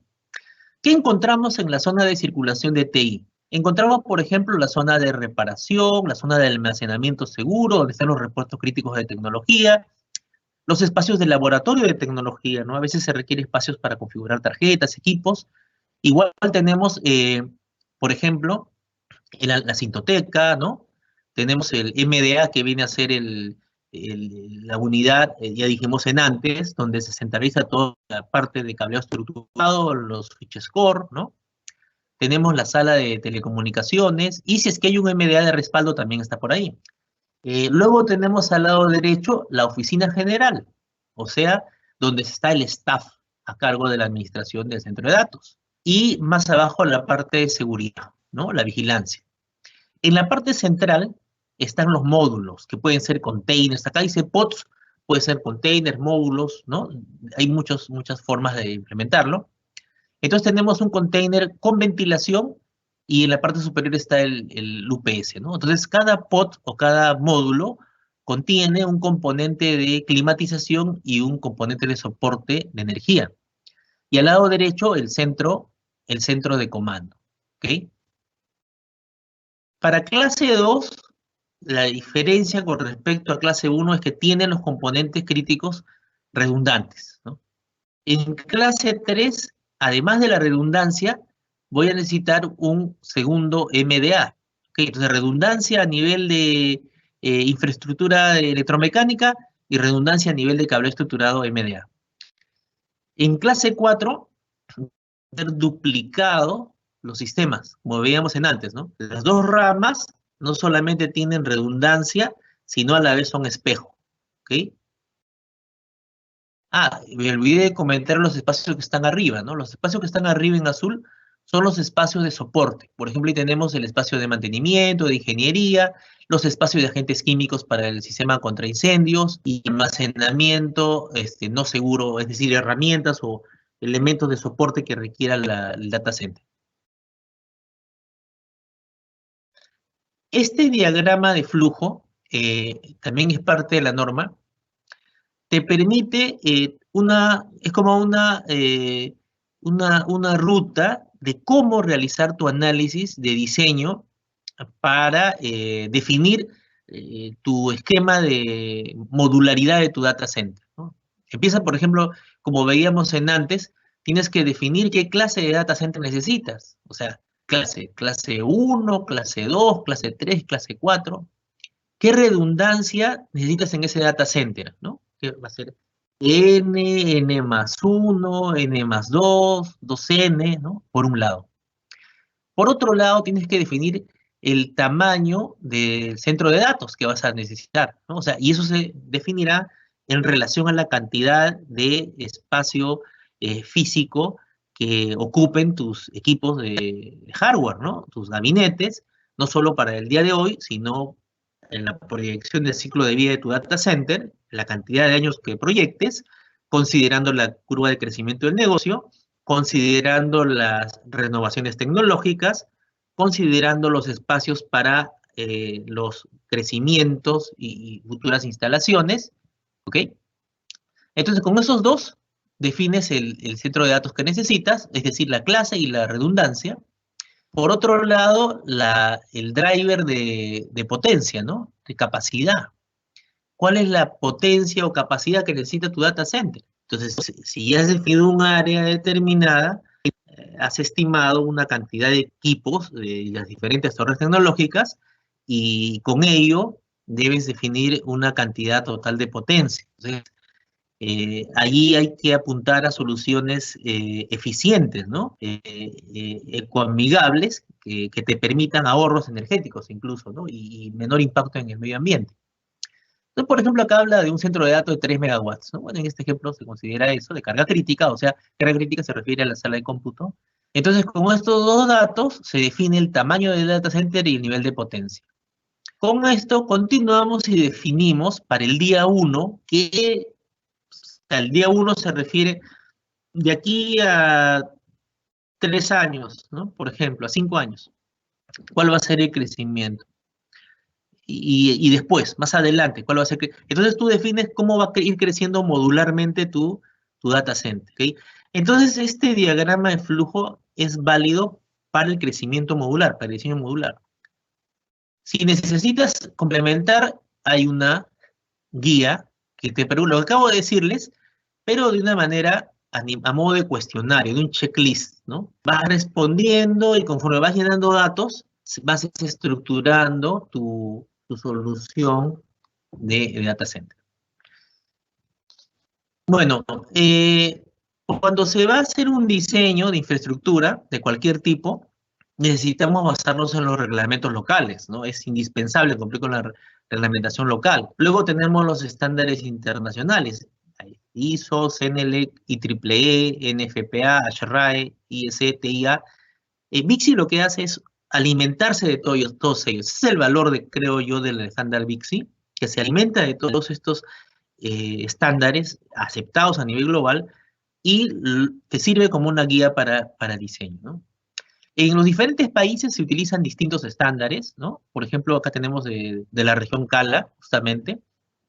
¿Qué encontramos en la zona de circulación de TI? Encontramos, por ejemplo, la zona de reparación, la zona de almacenamiento seguro, donde están los repuestos críticos de tecnología, los espacios de laboratorio de tecnología, ¿no? A veces se requieren espacios para configurar tarjetas, equipos. Igual tenemos, por ejemplo, la Cintoteca, ¿no? Tenemos el MDA, que viene a ser la unidad, ya dijimos en antes, donde se centraliza toda la parte de cableado estructurado, los switch core, ¿no? Tenemos la sala de telecomunicaciones, y si es que hay un MDA de respaldo, también está por ahí. Luego tenemos al lado derecho la oficina general, o sea, donde está el staff a cargo de la administración del centro de datos. Y más abajo la parte de seguridad, ¿no? La vigilancia. En la parte central están los módulos, que pueden ser containers. Acá dice pods, puede ser containers, módulos, ¿no? Hay muchas formas de implementarlo. Entonces tenemos un container con ventilación y en la parte superior está el UPS, ¿no? Entonces cada pod o cada módulo contiene un componente de climatización y un componente de soporte de energía. Y al lado derecho el centro de comando, ¿ok? Para clase 2, la diferencia con respecto a clase 1 es que tiene los componentes críticos redundantes, ¿no? En clase 3, además de la redundancia, voy a necesitar un segundo MDA. ¿Okay? Entonces, redundancia a nivel de infraestructura electromecánica y redundancia a nivel de cable estructurado MDA. En clase 4, ser duplicado los sistemas, como veíamos en antes, ¿no? Las dos ramas no solamente tienen redundancia, sino a la vez son espejo, ¿ok? Ah, me olvidé de comentar los espacios que están arriba, ¿no? Los espacios que están arriba en azul son los espacios de soporte. Por ejemplo, ahí tenemos el espacio de mantenimiento, de ingeniería, los espacios de agentes químicos para el sistema contra incendios y almacenamiento no seguro, es decir, herramientas o elementos de soporte que requiera el data center. Este diagrama de flujo también es parte de la norma. Te permite es como una ruta de cómo realizar tu análisis de diseño para definir tu esquema de modularidad de tu data center, ¿no? Empieza, por ejemplo, como veíamos en antes, tienes que definir qué clase de data center necesitas. O sea, clase 1, clase 2, clase 3, clase 4. ¿Qué redundancia necesitas en ese data center, ¿no? Que va a ser N más 1, N más 2, 2N, ¿no? Por un lado. Por otro lado, tienes que definir el tamaño del centro de datos que vas a necesitar, ¿no? O sea, y eso se definirá en relación a la cantidad de espacio físico que ocupen tus equipos de hardware, ¿no? Tus gabinetes, no solo para el día de hoy, sino en la proyección del ciclo de vida de tu data center, la cantidad de años que proyectes, considerando la curva de crecimiento del negocio, considerando las renovaciones tecnológicas, considerando los espacios para los crecimientos y futuras instalaciones, ¿ok? Entonces, con esos dos, defines el centro de datos que necesitas, es decir, la clase y la redundancia. Por otro lado, el driver de potencia, ¿no? De capacidad. ¿Cuál es la potencia o capacidad que necesita tu data center? Entonces, si ya has definido un área determinada, has estimado una cantidad de equipos de las diferentes torres tecnológicas y con ello debes definir una cantidad total de potencia. Entonces, allí hay que apuntar a soluciones eficientes, ¿no? Ecoamigables, que te permitan ahorros energéticos incluso, ¿no? Y menor impacto en el medio ambiente. Entonces, por ejemplo, acá habla de un centro de datos de 3 megawatts, ¿no? Bueno, en este ejemplo se considera eso de carga crítica, o sea, carga crítica se refiere a la sala de cómputo. Entonces, con estos dos datos se define el tamaño del data center y el nivel de potencia. Con esto continuamos y definimos para el día 1 que el día 1 se refiere de aquí a 3 años, ¿no? Por ejemplo, a 5 años. ¿Cuál va a ser el crecimiento? Y después, más adelante, ¿cuál va a ser? Entonces tú defines cómo va a ir creciendo modularmente tu data center, ¿ok? Entonces este diagrama de flujo es válido para el crecimiento modular, para el diseño modular. Si necesitas complementar, hay una guía que te permite, lo que acabo de decirles, pero de una manera a modo de cuestionario, de un checklist, ¿no? Vas respondiendo y conforme vas llenando datos, vas estructurando tu solución de data center. Bueno, cuando se va a hacer un diseño de infraestructura de cualquier tipo, necesitamos basarnos en los reglamentos locales, ¿no? Es indispensable cumplir con la reglamentación local. Luego tenemos los estándares internacionales, ISO, CNLEC, IEEE, NFPA, ASHRAE, IEC, TIA. Bixi lo que hace es alimentarse de todos ellos. Ese es el valor, creo yo, del estándar Bixi, que se alimenta de todos estos estándares aceptados a nivel global y que sirve como una guía para diseño, ¿no? En los diferentes países se utilizan distintos estándares, ¿no? Por ejemplo, acá tenemos de la región CALA, justamente,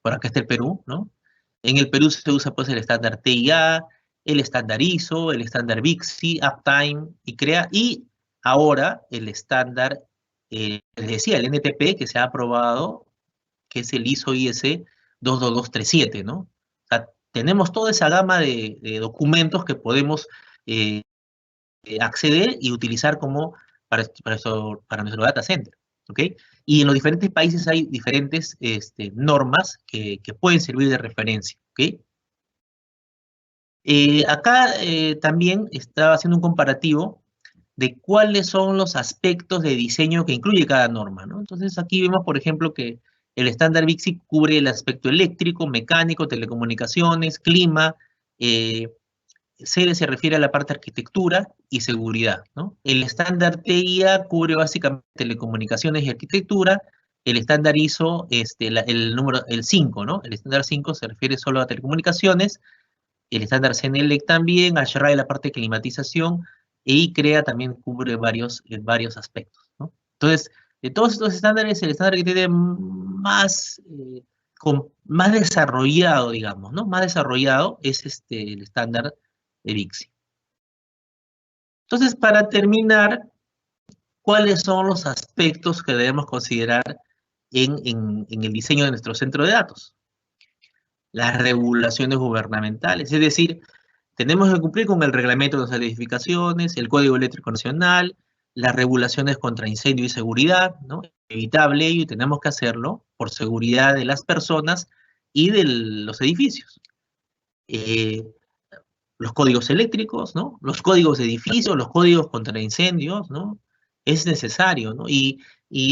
por acá está el Perú, ¿no? En el Perú se usa pues el estándar TIA, el estándar ISO, el estándar Bixi, Uptime y CREA, y ahora el estándar, les decía, el NTP que se ha aprobado, que es el ISO IEC 22237, ¿no? O sea, tenemos toda esa gama de documentos que podemos acceder y utilizar como para nuestro data center, ¿ok? Y en los diferentes países hay diferentes normas que pueden servir de referencia, ¿ok? Acá también estaba haciendo un comparativo de cuáles son los aspectos de diseño que incluye cada norma, ¿no? Entonces aquí vemos, por ejemplo, que el estándar Bixi cubre el aspecto eléctrico, mecánico, telecomunicaciones, clima, se refiere a la parte de arquitectura y seguridad, ¿no? El estándar TIA cubre básicamente telecomunicaciones y arquitectura. El estándar ISO, el 5, ¿no? El estándar 5 se refiere solo a telecomunicaciones. El estándar CNLEC también, ASHRAE la parte de climatización, y CREA también cubre varios aspectos, ¿no? Entonces, de todos estos estándares, el estándar que tiene más desarrollado, digamos, ¿no? Más desarrollado es el estándar de Bixi. Entonces, para terminar, ¿cuáles son los aspectos que debemos considerar en el diseño de nuestro centro de datos? Las regulaciones gubernamentales, es decir, tenemos que cumplir con el reglamento de las edificaciones, el Código Eléctrico Nacional, las regulaciones contra incendio y seguridad, ¿no? Evitable ello y tenemos que hacerlo por seguridad de las personas y de los edificios. Los códigos eléctricos, ¿no? Los códigos de edificios, los códigos contra incendios, ¿no? Es necesario, ¿no? Y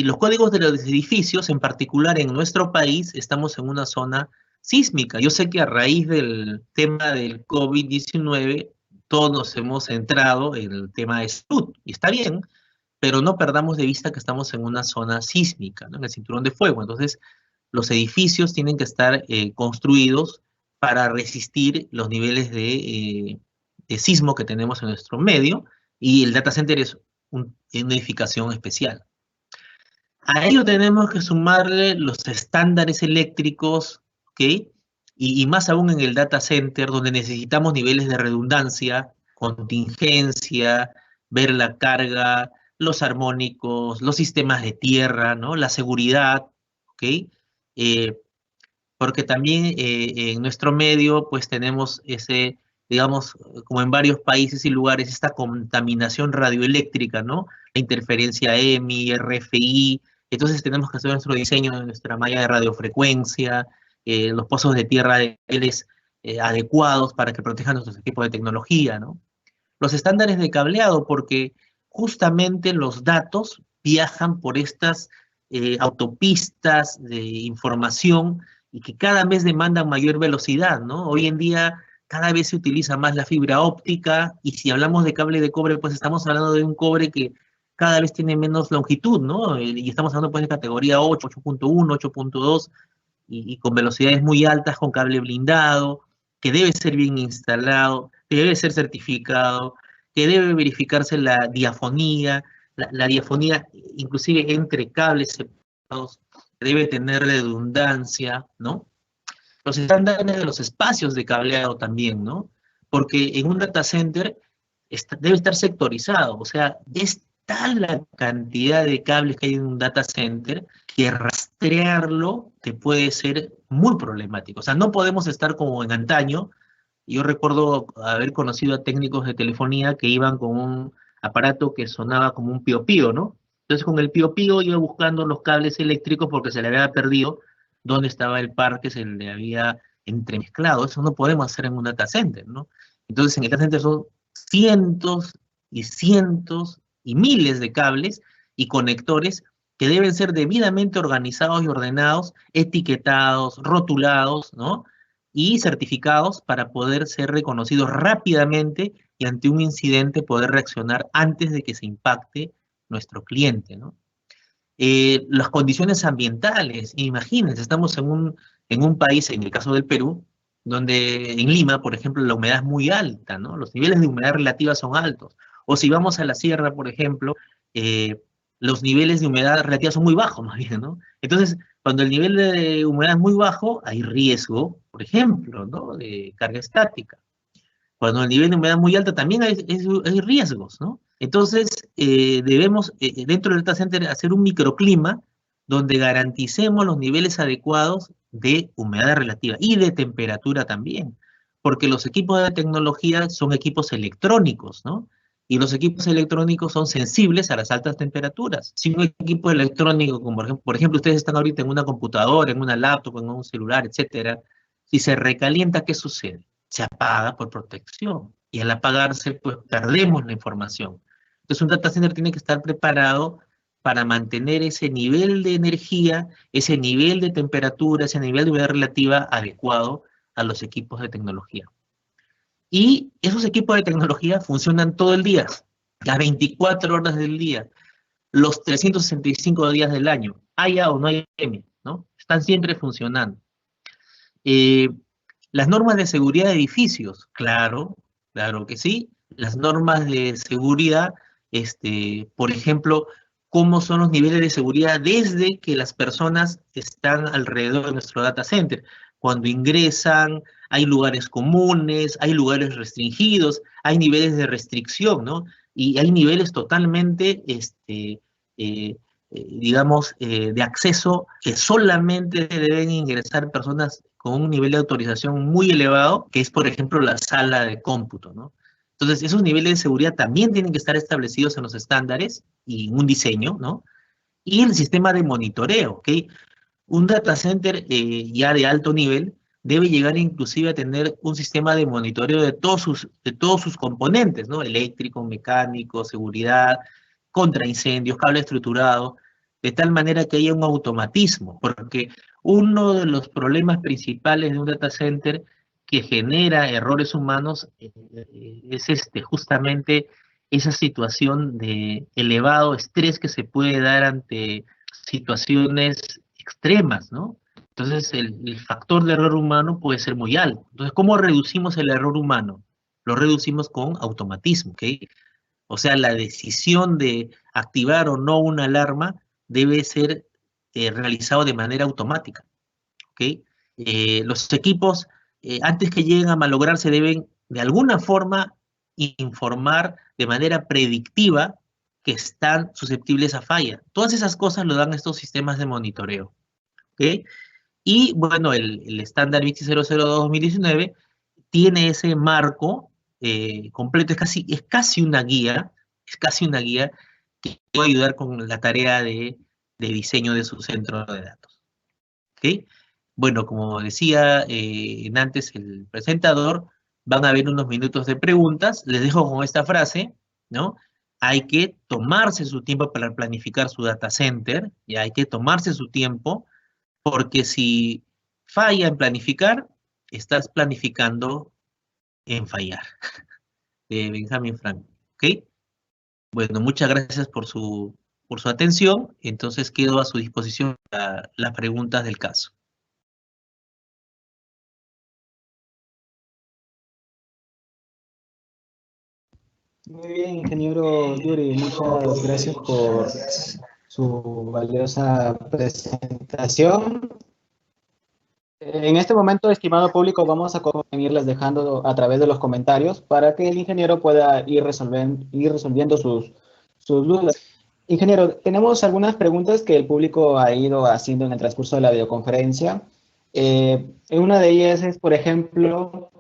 los códigos de los edificios, en particular en nuestro país, estamos en una zona sísmica. Yo sé que a raíz del tema del COVID-19, todos nos hemos centrado en el tema de salud, y está bien, pero no perdamos de vista que estamos en una zona sísmica, ¿no? En el cinturón de fuego. Entonces, los edificios tienen que estar construidos para resistir los niveles de sismo que tenemos en nuestro medio, y el data center es una edificación especial. A ello tenemos que sumarle los estándares eléctricos, ¿ok? Y más aún en el data center, donde necesitamos niveles de redundancia, contingencia, ver la carga, los armónicos, los sistemas de tierra, ¿no? La seguridad, ¿ok? Porque también en nuestro medio pues tenemos digamos, como en varios países y lugares, esta contaminación radioeléctrica, ¿no? La interferencia EMI, RFI, entonces tenemos que hacer nuestro diseño de nuestra malla de radiofrecuencia, los pozos de tierra de niveles adecuados para que protejan nuestros equipos de tecnología, ¿no? Los estándares de cableado, porque justamente los datos viajan por estas autopistas de información y que cada vez demandan mayor velocidad, ¿no? Hoy en día cada vez se utiliza más la fibra óptica, y si hablamos de cable de cobre, pues estamos hablando de un cobre que cada vez tiene menos longitud, ¿no? Y estamos hablando pues de categoría 8, 8.1, 8.2, y con velocidades muy altas, con cable blindado, que debe ser bien instalado, que debe ser certificado, que debe verificarse la diafonía, la diafonía inclusive entre cables separados, debe tener redundancia, ¿no? Los estándares de los espacios de cableado también, ¿no? Porque en un data center debe estar sectorizado, o sea, es tal la cantidad de cables que hay en un data center que rastrearlo te puede ser muy problemático. O sea, no podemos estar como en antaño. Yo recuerdo haber conocido a técnicos de telefonía que iban con un aparato que sonaba como un pío pío, ¿no? Entonces con el Pío Pío iba buscando los cables eléctricos porque se le había perdido dónde estaba el par que se le había entremezclado. Eso no podemos hacer en un data center, ¿no? Entonces en el data center son cientos y cientos y miles de cables y conectores que deben ser debidamente organizados y ordenados, etiquetados, rotulados, ¿no? Y certificados para poder ser reconocidos rápidamente y ante un incidente poder reaccionar antes de que se impacte nuestro cliente, ¿no? Las condiciones ambientales, imagínense, estamos en un país, en el caso del Perú, donde en Lima, por ejemplo, la humedad es muy alta, ¿no? Los niveles de humedad relativa son altos. O si vamos a la sierra, por ejemplo, los niveles de humedad relativa son muy bajos, más bien, ¿no? Entonces, cuando el nivel de humedad es muy bajo, hay riesgo, por ejemplo, ¿no? De carga estática. Cuando el nivel de humedad es muy alto también hay riesgos, ¿no? Entonces, debemos, dentro del data center, hacer un microclima donde garanticemos los niveles adecuados de humedad relativa y de temperatura también, porque los equipos de tecnología son equipos electrónicos, ¿no? Y los equipos electrónicos son sensibles a las altas temperaturas. Si un equipo electrónico, como por ejemplo ustedes están ahorita en una computadora, en una laptop, en un celular, etcétera, si se recalienta, ¿qué sucede? Se apaga por protección. Y al apagarse, pues perdemos la información. Entonces un data center tiene que estar preparado para mantener ese nivel de energía, ese nivel de temperatura, ese nivel de humedad relativa adecuado a los equipos de tecnología. Y esos equipos de tecnología funcionan todo el día, las 24 horas del día, los 365 días del año, haya o no haya pandemia, ¿no? Están siempre funcionando. Eh, las normas de seguridad de edificios, claro, claro que sí. Las normas de seguridad, por ejemplo, cómo son los niveles de seguridad desde que las personas están alrededor de nuestro data center. Cuando ingresan, hay lugares comunes, hay lugares restringidos, hay niveles de restricción, ¿no? Y hay niveles totalmente, digamos, de acceso que solamente deben ingresar personas con un nivel de autorización muy elevado, que es, por ejemplo, la sala de cómputo, ¿no? Entonces, esos niveles de seguridad también tienen que estar establecidos en los estándares y en un diseño, ¿no? Y el sistema de monitoreo, ¿ok? Un data center ya de alto nivel debe llegar inclusive a tener un sistema de monitoreo de todos sus componentes, ¿no? Eléctrico, mecánico, seguridad, contra incendios, cable estructurado, de tal manera que haya un automatismo, porque uno de los problemas principales de un data center que genera errores humanos es justamente esa situación de elevado estrés que se puede dar ante situaciones extremas, ¿no? Entonces el factor de error humano puede ser muy alto. Entonces, ¿cómo reducimos el error humano? Lo reducimos con automatismo, ¿ok? O sea, la decisión de activar o no una alarma debe ser realizado de manera automática, ¿ok? Los equipos, antes que lleguen a malograrse, deben de alguna forma informar de manera predictiva que están susceptibles a falla. Todas esas cosas lo dan estos sistemas de monitoreo, ¿ok? Y bueno, el estándar BITSI 002-2019 tiene ese marco completo, es casi una guía que puede ayudar con la tarea de diseño de su centro de datos. ¿Ok? Bueno, como decía antes el presentador, van a haber unos minutos de preguntas. Les dejo con esta frase, ¿no? Hay que tomarse su tiempo para planificar su data center, y hay que tomarse su tiempo, porque si falla en planificar, estás planificando en fallar. De Benjamin Franklin, ¿ok? Bueno, muchas gracias por su atención. Entonces quedo a su disposición para las preguntas del caso. Muy bien, ingeniero Yuri, muchas gracias por su valiosa presentación. En este momento, estimado público, vamos a irles dejando a través de los comentarios para que el ingeniero pueda ir resolviendo sus dudas. Ingeniero, tenemos algunas preguntas que el público ha ido haciendo en el transcurso de la videoconferencia. Una de ellas es, por ejemplo,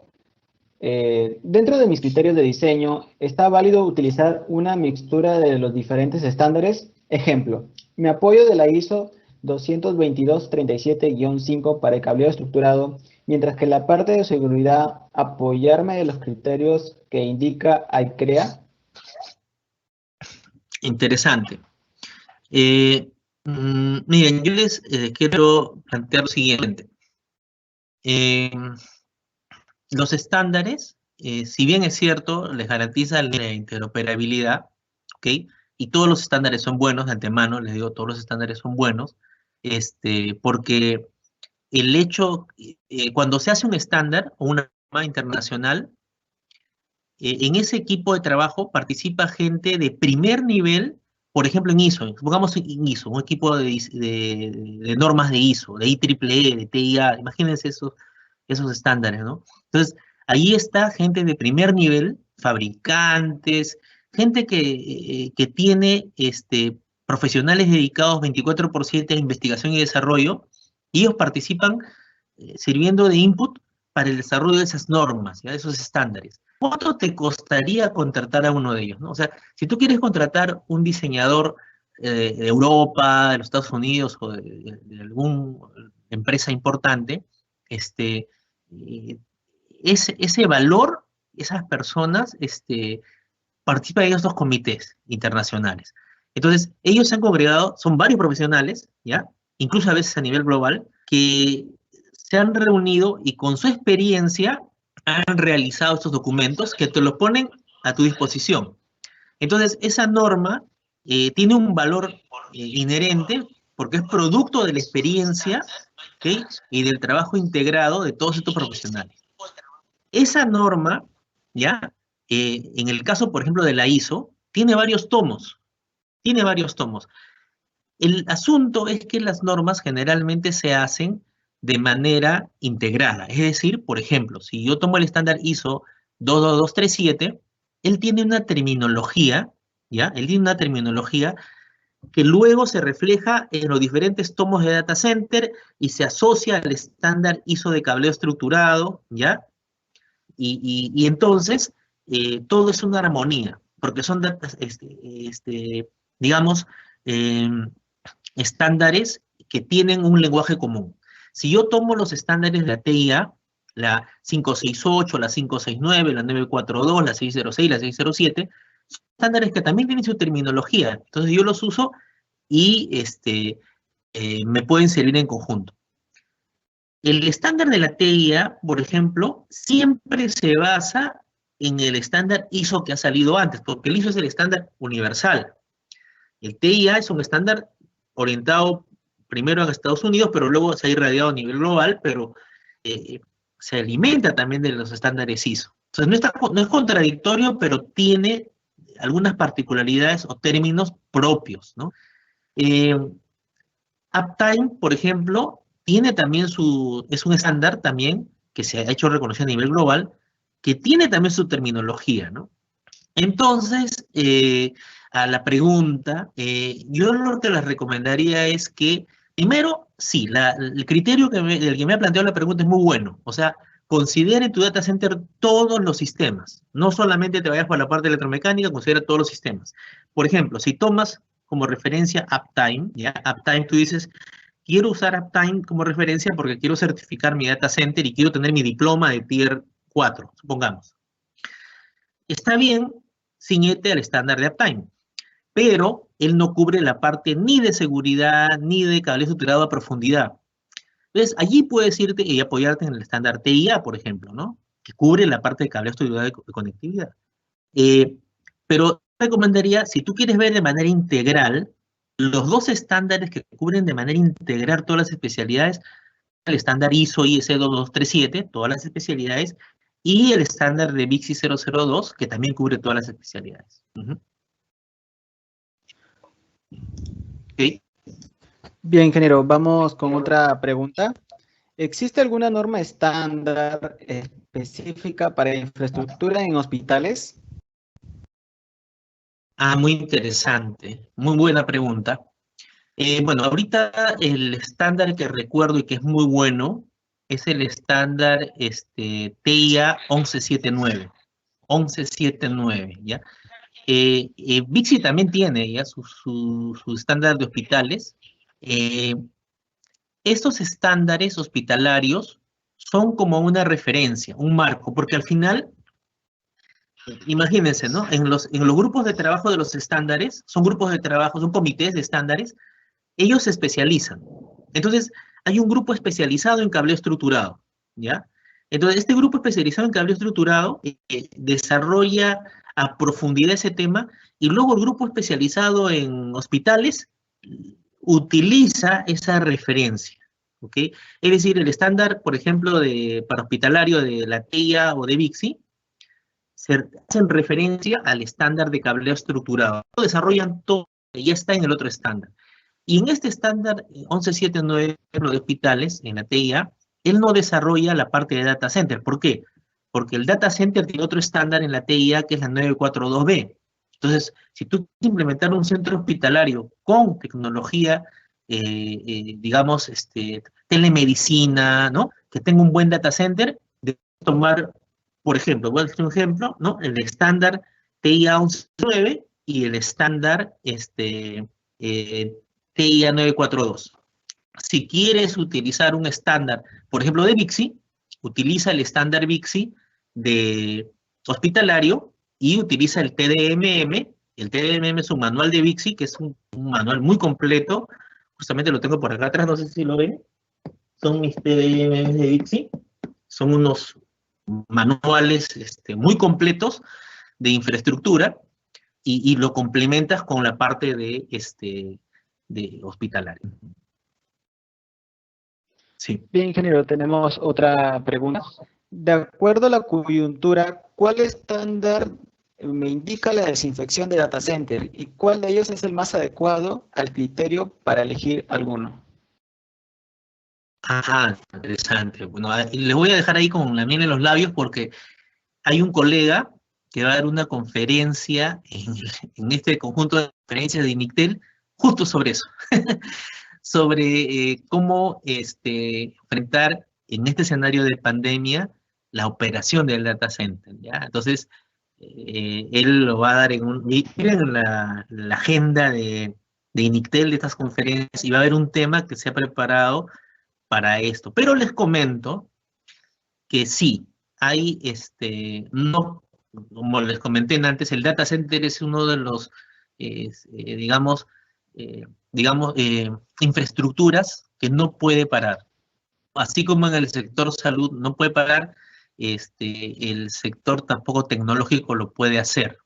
dentro de mis criterios de diseño, ¿está válido utilizar una mixtura de los diferentes estándares? Ejemplo, me apoyo de la ISO 222-37-5 para el cableado estructurado, mientras que la parte de seguridad apoyarme de los criterios que indica ICREA. Interesante. Miren, yo les quiero plantear lo siguiente. Los estándares, si bien es cierto, les garantiza la interoperabilidad, ¿ok? Y todos los estándares son buenos de antemano, les digo, todos los estándares son buenos, porque el hecho, cuando se hace un estándar o una norma internacional, en ese equipo de trabajo participa gente de primer nivel, por ejemplo en ISO, supongamos en ISO, un equipo de normas de ISO, de IEEE, de TIA, imagínense esos estándares, ¿no? Entonces, ahí está gente de primer nivel, fabricantes, gente que tiene profesionales dedicados 24/7 a investigación y desarrollo, y ellos participan sirviendo de input para el desarrollo de esas normas, ¿ya? De esos estándares. ¿Cuánto te costaría contratar a uno de ellos, ¿no? O sea, si tú quieres contratar un diseñador de Europa, de los Estados Unidos o de alguna empresa importante, ese valor, esas personas participan en estos comités internacionales. Entonces, ellos se han congregado, son varios profesionales, ¿ya? Incluso a veces a nivel global, que se han reunido y con su experiencia han realizado estos documentos que te los ponen a tu disposición. Entonces, esa norma tiene un valor inherente porque es producto de la experiencia, ¿okay? Y del trabajo integrado de todos estos profesionales. Esa norma, ¿ya? En el caso, por ejemplo, de la ISO, tiene varios tomos. Tiene varios tomos. El asunto es que las normas generalmente se hacen de manera integrada. Es decir, por ejemplo, si yo tomo el estándar ISO 22237, él tiene una terminología, ¿ya? Él tiene una terminología que luego se refleja en los diferentes tomos de data center y se asocia al estándar ISO de cableo estructurado, ¿ya? Y entonces todo es una armonía, porque son datas, digamos, eh, estándares que tienen un lenguaje común. Si yo tomo los estándares de la TIA, la 568, la 569, la 942, la 606, la 607, son estándares que también tienen su terminología. Entonces yo los uso y me pueden servir en conjunto. El estándar de la TIA, por ejemplo, siempre se basa en el estándar ISO que ha salido antes, porque el ISO es el estándar universal. El TIA es un estándar orientado primero en Estados Unidos, pero luego se ha irradiado a nivel global, pero se alimenta también de los estándares ISO. Entonces no es contradictorio, pero tiene algunas particularidades o términos propios, ¿no? Uptime, por ejemplo, tiene también es un estándar también que se ha hecho reconocido a nivel global, que tiene también su terminología, ¿no? Entonces, a la pregunta, yo lo que les recomendaría es que, primero, sí, el criterio del que me ha planteado la pregunta es muy bueno. O sea, considera en tu data center todos los sistemas. No solamente te vayas por la parte electromecánica, considera todos los sistemas. Por ejemplo, si tomas como referencia Uptime, ¿ya? Uptime, tú dices, quiero usar Uptime como referencia porque quiero certificar mi data center y quiero tener mi diploma de Tier 4, supongamos. Está bien, ciñete al estándar de Uptime, pero él no cubre la parte ni de seguridad ni de cableado estructurado a profundidad. Entonces, allí puedes irte y apoyarte en el estándar TIA, por ejemplo, ¿no? Que cubre la parte de cableado estructurado de conectividad. Pero recomendaría, si tú quieres ver de manera integral, los dos estándares que cubren de manera integral todas las especialidades, el estándar ISO IEC 2237, todas las especialidades, y el estándar de BIXI 002, que también cubre todas las especialidades. Okay. Bien, ingeniero, vamos con otra pregunta. ¿Existe alguna norma estándar específica para infraestructura en hospitales? Muy interesante, muy buena pregunta. Bueno, ahorita el estándar que recuerdo y que es muy bueno es el estándar TIA 1179, ¿ya? Bixi también tiene ya su estándar de hospitales. Estos estándares hospitalarios son como una referencia, un marco, porque al final, imagínense, ¿no? En los grupos de trabajo de los estándares, son grupos de trabajo, son comités de estándares, ellos se especializan. Entonces, hay un grupo especializado en cableo estructurado, ¿ya? Entonces, este grupo especializado en cableo estructurado desarrolla a profundidad ese tema, y luego el grupo especializado en hospitales utiliza esa referencia, ¿ok? Es decir, el estándar, por ejemplo, para hospitalario de la TIA o de Bixi, se hacen referencia al estándar de cableo estructurado. Desarrollan todo, y ya está en el otro estándar. Y en este estándar 1179 de hospitales, en la TIA, él no desarrolla la parte de data center. ¿Por qué? Porque el data center tiene otro estándar en la TIA que es la 942B. Entonces, si tú quieres implementar un centro hospitalario con tecnología, digamos, telemedicina, ¿no? Que tenga un buen data center, debes tomar, por ejemplo, voy a hacer un ejemplo, ¿no? El estándar TIA 11.9 y el estándar TIA 942. Si quieres utilizar un estándar, por ejemplo, de Bixi, utiliza el estándar Bixi de hospitalario y utiliza el TDMM. El TDMM es un manual de Bixi, que es un manual muy completo. Justamente lo tengo por acá atrás, no sé si lo ven. Son mis TDMM de Bixi. Son unos manuales muy completos de infraestructura y lo complementas con la parte de hospitalario. Sí. Bien, ingeniero, tenemos otra pregunta. De acuerdo a la coyuntura, ¿cuál estándar me indica la desinfección de data center y cuál de ellos es el más adecuado al criterio para elegir alguno? Ah, interesante. Bueno, les voy a dejar ahí con la miel en los labios porque hay un colega que va a dar una conferencia en este conjunto de conferencias de INICTEL justo sobre eso, sobre cómo enfrentar en este escenario de pandemia la operación del data center, ¿ya? Entonces, él lo va a dar miren la agenda de INICTEL de estas conferencias y va a haber un tema que se ha preparado para esto. Pero les comento que sí, hay, no, como les comenté antes, el data center es uno de los, digamos, infraestructuras que no puede parar. Así como en el sector salud no puede parar, el sector tampoco tecnológico lo puede hacer.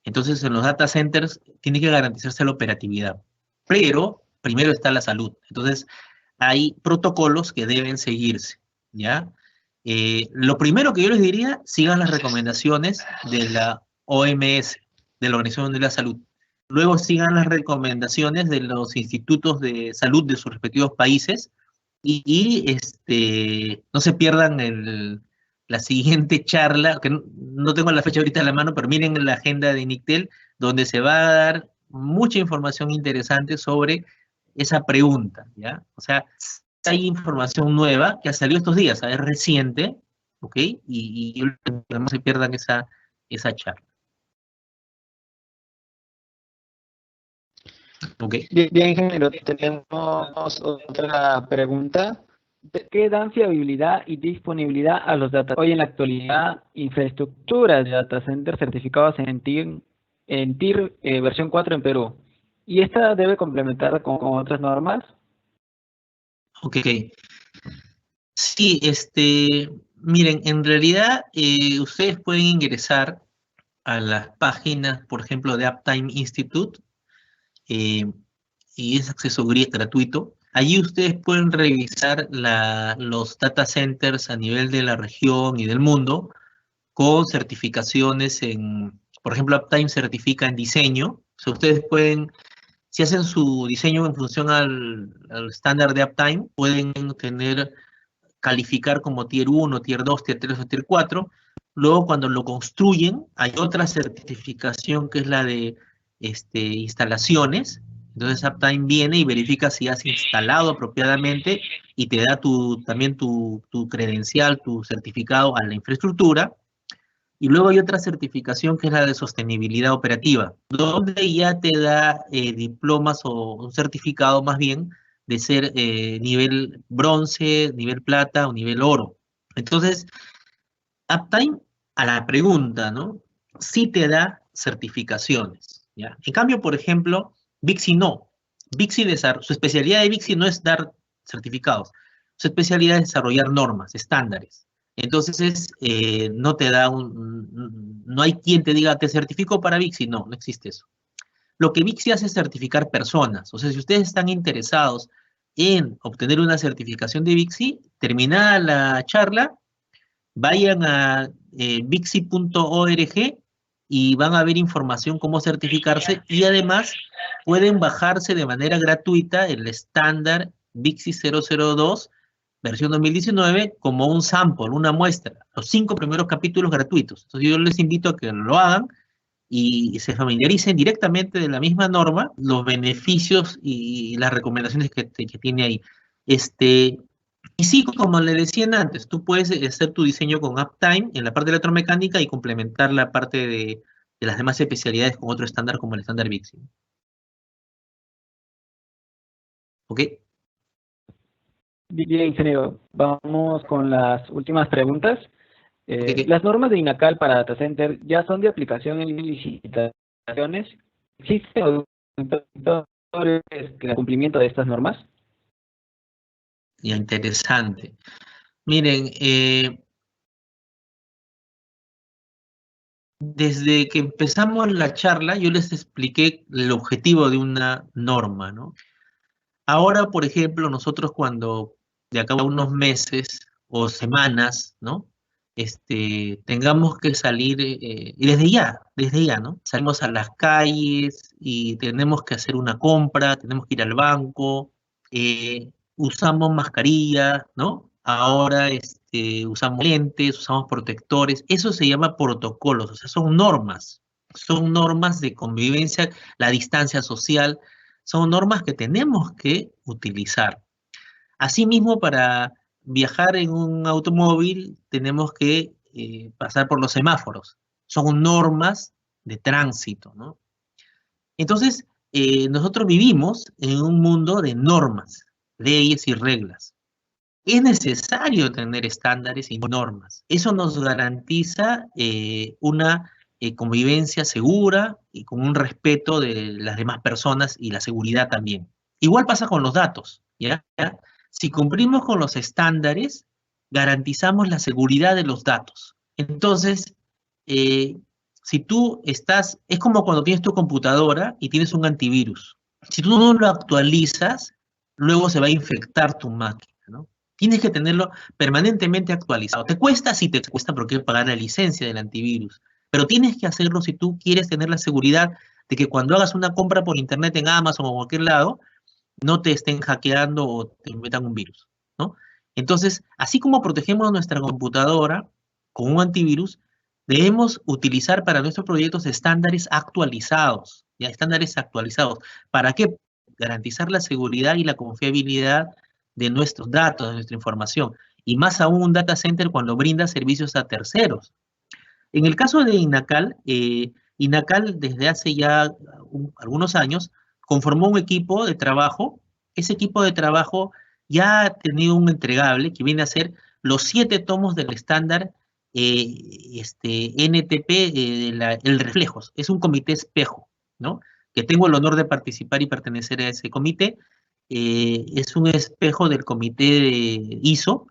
Entonces, en los data centers tiene que garantizarse la operatividad. Pero primero está la salud. Entonces, hay protocolos que deben seguirse, ¿ya? Lo primero que yo les diría, sigan las recomendaciones de la OMS, de la Organización Mundial de la Salud. Luego sigan las recomendaciones de los institutos de salud de sus respectivos países y no se pierdan la siguiente charla, que no tengo la fecha ahorita en la mano, pero miren la agenda de INICTEL, donde se va a dar mucha información interesante sobre esa pregunta, ¿ya? O sea, hay información nueva que ha salido estos días, es reciente, ¿ok? Y no se pierdan esa charla. ¿Ok? Bien, bien, ingeniero, tenemos otra pregunta. ¿De qué dan fiabilidad y disponibilidad a los data? Hoy en la actualidad, infraestructuras de data center certificados en TIR versión 4 en Perú. ¿Y esta debe complementar con otras normas? Ok. Sí, miren, en realidad ustedes pueden ingresar a las páginas, por ejemplo, de Uptime Institute, eh, y es acceso gratuito. Allí ustedes pueden revisar los data centers a nivel de la región y del mundo con certificaciones por ejemplo, Uptime certifica en diseño. O sea, ustedes pueden, si hacen su diseño en función al estándar de Uptime, pueden calificar como Tier 1, Tier 2, Tier 3 o Tier 4. Luego, cuando lo construyen, hay otra certificación que es la de instalaciones. Entonces, Uptime viene y verifica si has instalado apropiadamente y te da también tu credencial, tu certificado a la infraestructura. Y luego hay otra certificación que es la de sostenibilidad operativa, donde ya te da diplomas o un certificado más bien de ser nivel bronce, nivel plata o nivel oro. Entonces, Uptime, a la pregunta, ¿no? Sí te da certificaciones, ¿ya? En cambio, por ejemplo, Bixi no. Su especialidad de Bixi no es dar certificados. Su especialidad es desarrollar normas, estándares. Entonces, no te da no hay quien te diga, te certifico para Bixi. No, no existe eso. Lo que Bixi hace es certificar personas. O sea, si ustedes están interesados en obtener una certificación de Bixi, terminada la charla, vayan a bixi.org y van a ver información cómo certificarse y además pueden bajarse de manera gratuita el estándar Bixi 002 versión 2019 como un sample, una muestra, los 5 primeros capítulos gratuitos. Entonces yo les invito a que lo hagan y se familiaricen directamente de la misma norma, los beneficios y las recomendaciones que tiene ahí. Y sí, como le decían antes, tú puedes hacer tu diseño con Uptime en la parte de electromecánica y complementar la parte de las demás especialidades con otro estándar como el estándar Bixi. ¿Ok? Bien, ingeniero. Vamos con las últimas preguntas. Ok. Las normas de INACAL para data center ya son de aplicación en licitaciones. ¿Existen auditores de cumplimiento de estas normas? Ya, interesante. Miren, desde que empezamos la charla, yo les expliqué el objetivo de una norma, ¿no? Ahora, por ejemplo, nosotros cuando de acá a unos meses o semanas, ¿no? Tengamos que salir, y desde ya, ¿no? Salimos a las calles y tenemos que hacer una compra, tenemos que ir al banco, usamos mascarillas, ¿no? Ahora usamos lentes, usamos protectores, eso se llama protocolos, o sea, son normas de convivencia, la distancia social, son normas que tenemos que utilizar. Asimismo, para viajar en un automóvil tenemos que pasar por los semáforos. Son normas de tránsito, ¿no? Entonces, nosotros vivimos en un mundo de normas, leyes y reglas. Es necesario tener estándares y normas. Eso nos garantiza una convivencia segura y con un respeto de las demás personas y la seguridad también. Igual pasa con los datos, ¿ya? Si cumplimos con los estándares, garantizamos la seguridad de los datos. Entonces, eh, si tú estás, es como cuando tienes tu computadora y tienes un antivirus. Si tú no lo actualizas, luego se va a infectar tu máquina, ¿no? Tienes que tenerlo permanentemente actualizado. ¿Te cuesta? Sí, te cuesta porque hay que pagar la licencia del antivirus. Pero tienes que hacerlo si tú quieres tener la seguridad de que cuando hagas una compra por internet en Amazon o cualquier lado, no te estén hackeando o te metan un virus, ¿no? Entonces, así como protegemos nuestra computadora con un antivirus, debemos utilizar para nuestros proyectos estándares actualizados, ¿ya? Estándares actualizados. ¿Para qué? Garantizar la seguridad y la confiabilidad de nuestros datos, de nuestra información. Y más aún un data center cuando brinda servicios a terceros. En el caso de INACAL, INACAL desde hace ya algunos años conformó un equipo de trabajo. Ese equipo de trabajo ya ha tenido un entregable que viene a ser los 7 tomos del estándar NTP, el Reflejos. Es un comité espejo, ¿no? Que tengo el honor de participar y pertenecer a ese comité. Es un espejo del comité de ISO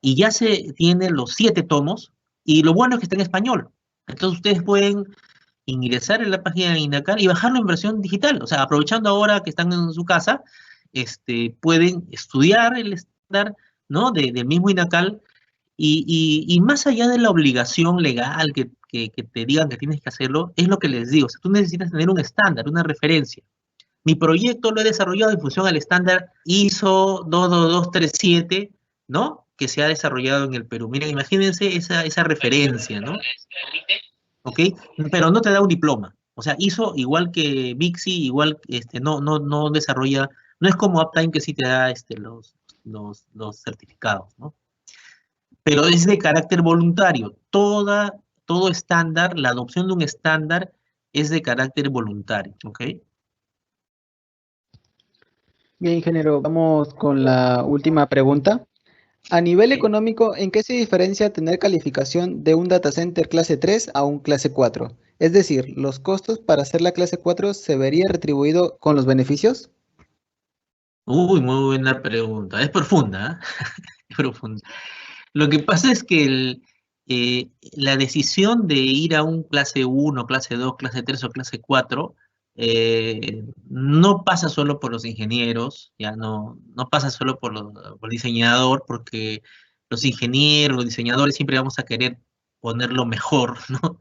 y ya se tienen los 7 tomos y lo bueno es que está en español. Entonces ustedes pueden ingresar en la página de INACAL y bajarlo en versión digital. O sea, aprovechando ahora que están en su casa, pueden estudiar el estándar, ¿no? Del mismo INACAL y más allá de la obligación legal que te digan que tienes que hacerlo, es lo que les digo. O sea, tú necesitas tener un estándar, una referencia. Mi proyecto lo he desarrollado en función al estándar ISO 22237, ¿no? Que se ha desarrollado en el Perú. Miren, imagínense esa referencia, ¿no? ¿Ok? Pero no te da un diploma. O sea, ISO, igual que Bixi, igual, no desarrolla, no es como Uptime que sí te da los certificados, ¿no? Pero es de carácter voluntario. todo estándar, la adopción de un estándar es de carácter voluntario, ¿ok? Bien, ingeniero, vamos con la última pregunta. A nivel Sí. económico, ¿en qué se diferencia tener calificación de un data center clase 3 a un clase 4? Es decir, ¿los costos para hacer la clase 4 se vería retribuido con los beneficios? Uy, muy buena pregunta. Es profunda, ¿eh? Es profunda. Lo que pasa es que la decisión de ir a un clase uno, clase 2, clase 3 o clase 4 no pasa solo por los ingenieros, ya no pasa solo por el diseñador, porque los ingenieros, los diseñadores siempre vamos a querer poner lo mejor, ¿no?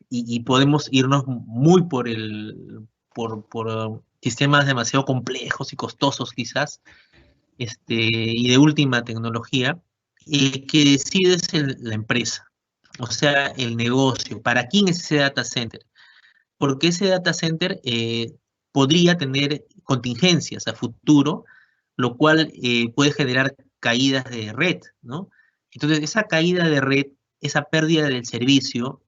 Y podemos irnos muy por sistemas demasiado complejos y costosos quizás, y de última tecnología, que decide es la empresa, o sea, el negocio. ¿Para quién es ese data center? Porque ese data center podría tener contingencias a futuro, lo cual puede generar caídas de red, ¿no? Entonces, esa caída de red, esa pérdida del servicio,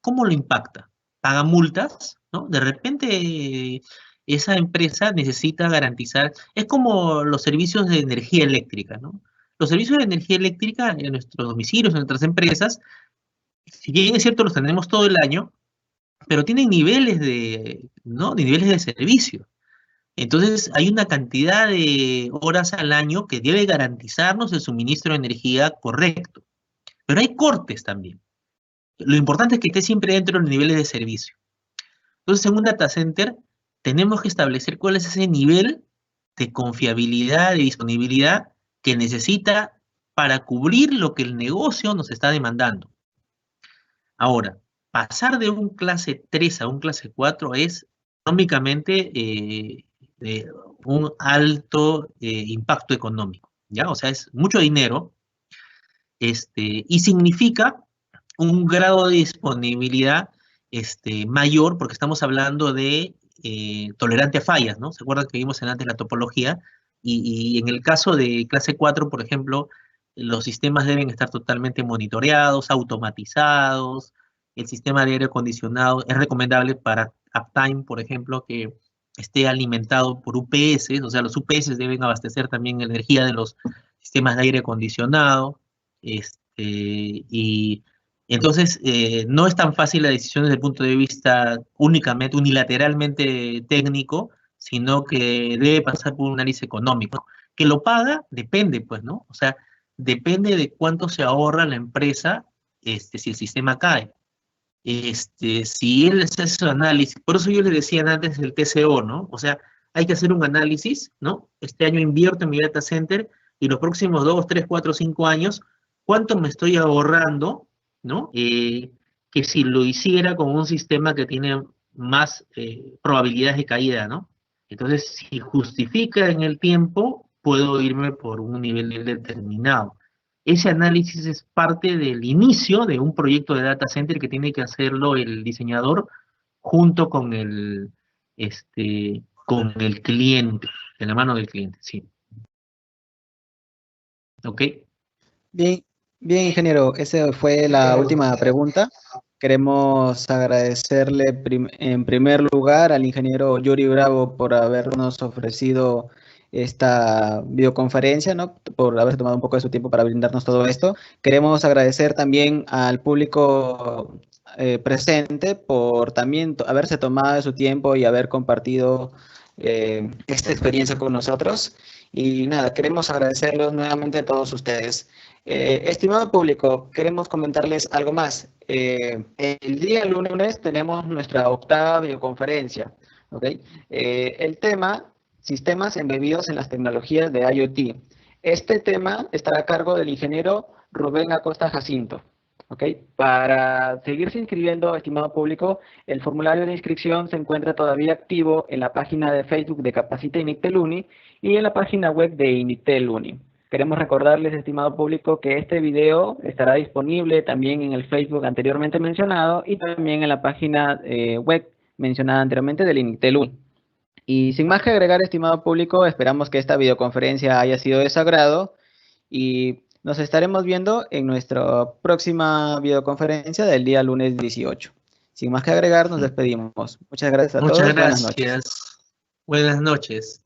¿cómo lo impacta? ¿Paga multas? ¿No? De repente esa empresa necesita garantizar, es como los servicios de energía eléctrica, ¿no? Los servicios de energía eléctrica en nuestros domicilios, en nuestras empresas, si bien es cierto los tenemos todo el año, pero tienen niveles ¿no? De niveles de servicio. Entonces hay una cantidad de horas al año que debe garantizarnos el suministro de energía correcto. Pero hay cortes también. Lo importante es que esté siempre dentro de los niveles de servicio. Entonces, en un data center tenemos que establecer cuál es ese nivel de confiabilidad, de disponibilidad que necesita para cubrir lo que el negocio nos está demandando. Ahora, pasar de un clase 3 a un clase 4 es económicamente de un alto impacto económico, ¿ya? O sea, es mucho dinero, y significa un grado de disponibilidad mayor, porque estamos hablando de tolerante a fallas, ¿no? ¿Se acuerdan que vimos en antes la topología? Y en el caso de clase 4, por ejemplo, los sistemas deben estar totalmente monitoreados, automatizados, el sistema de aire acondicionado es recomendable para uptime, por ejemplo, que esté alimentado por UPS, o sea, los UPS deben abastecer también energía de los sistemas de aire acondicionado, y entonces no es tan fácil la decisión desde el punto de vista únicamente, unilateralmente técnico, sino que debe pasar por un análisis económico. Que lo paga, depende, pues, ¿no? O sea, depende de cuánto se ahorra la empresa, si el sistema cae. Si él hace su análisis, por eso yo les decía antes del TCO, ¿no? O sea, hay que hacer un análisis, ¿no? Este año invierto en mi data center y los próximos 2, 3, 4, 5 años, ¿cuánto me estoy ahorrando, ¿no? Que si lo hiciera con un sistema que tiene más probabilidades de caída, ¿no? Entonces, si justifica en el tiempo, puedo irme por un nivel determinado. Ese análisis es parte del inicio de un proyecto de data center que tiene que hacerlo el diseñador junto con el cliente, de la mano del cliente, sí. ¿Ok? Bien, bien, ingeniero, esa fue la última pregunta. Queremos agradecerle en primer lugar al ingeniero Yuri Bravo por habernos ofrecido esta videoconferencia, ¿no? Por haber tomado un poco de su tiempo para brindarnos todo esto. Queremos agradecer también al público presente por también haberse tomado de su tiempo y haber compartido esta experiencia con nosotros. Y nada, queremos agradecerlos nuevamente a todos ustedes. Estimado público, queremos comentarles algo más. El día lunes tenemos nuestra octava videoconferencia, ¿ok? El tema, sistemas embebidos en las tecnologías de IoT. Este tema estará a cargo del ingeniero Rubén Acosta Jacinto, ¿ok? Para seguirse inscribiendo, estimado público, el formulario de inscripción se encuentra todavía activo en la página de Facebook de Capacita Initel Uni y en la página web de Initel Uni. Queremos recordarles, estimado público, que este video estará disponible también en el Facebook anteriormente mencionado y también en la página web mencionada anteriormente del Initel Uni. Y sin más que agregar, estimado público, esperamos que esta videoconferencia haya sido de su agrado y Nos estaremos viendo en nuestra próxima videoconferencia del día lunes 18. Sin más que agregar, nos despedimos. Muchas gracias a Muchas todos. Buenas noches. gracias. Buenas noches.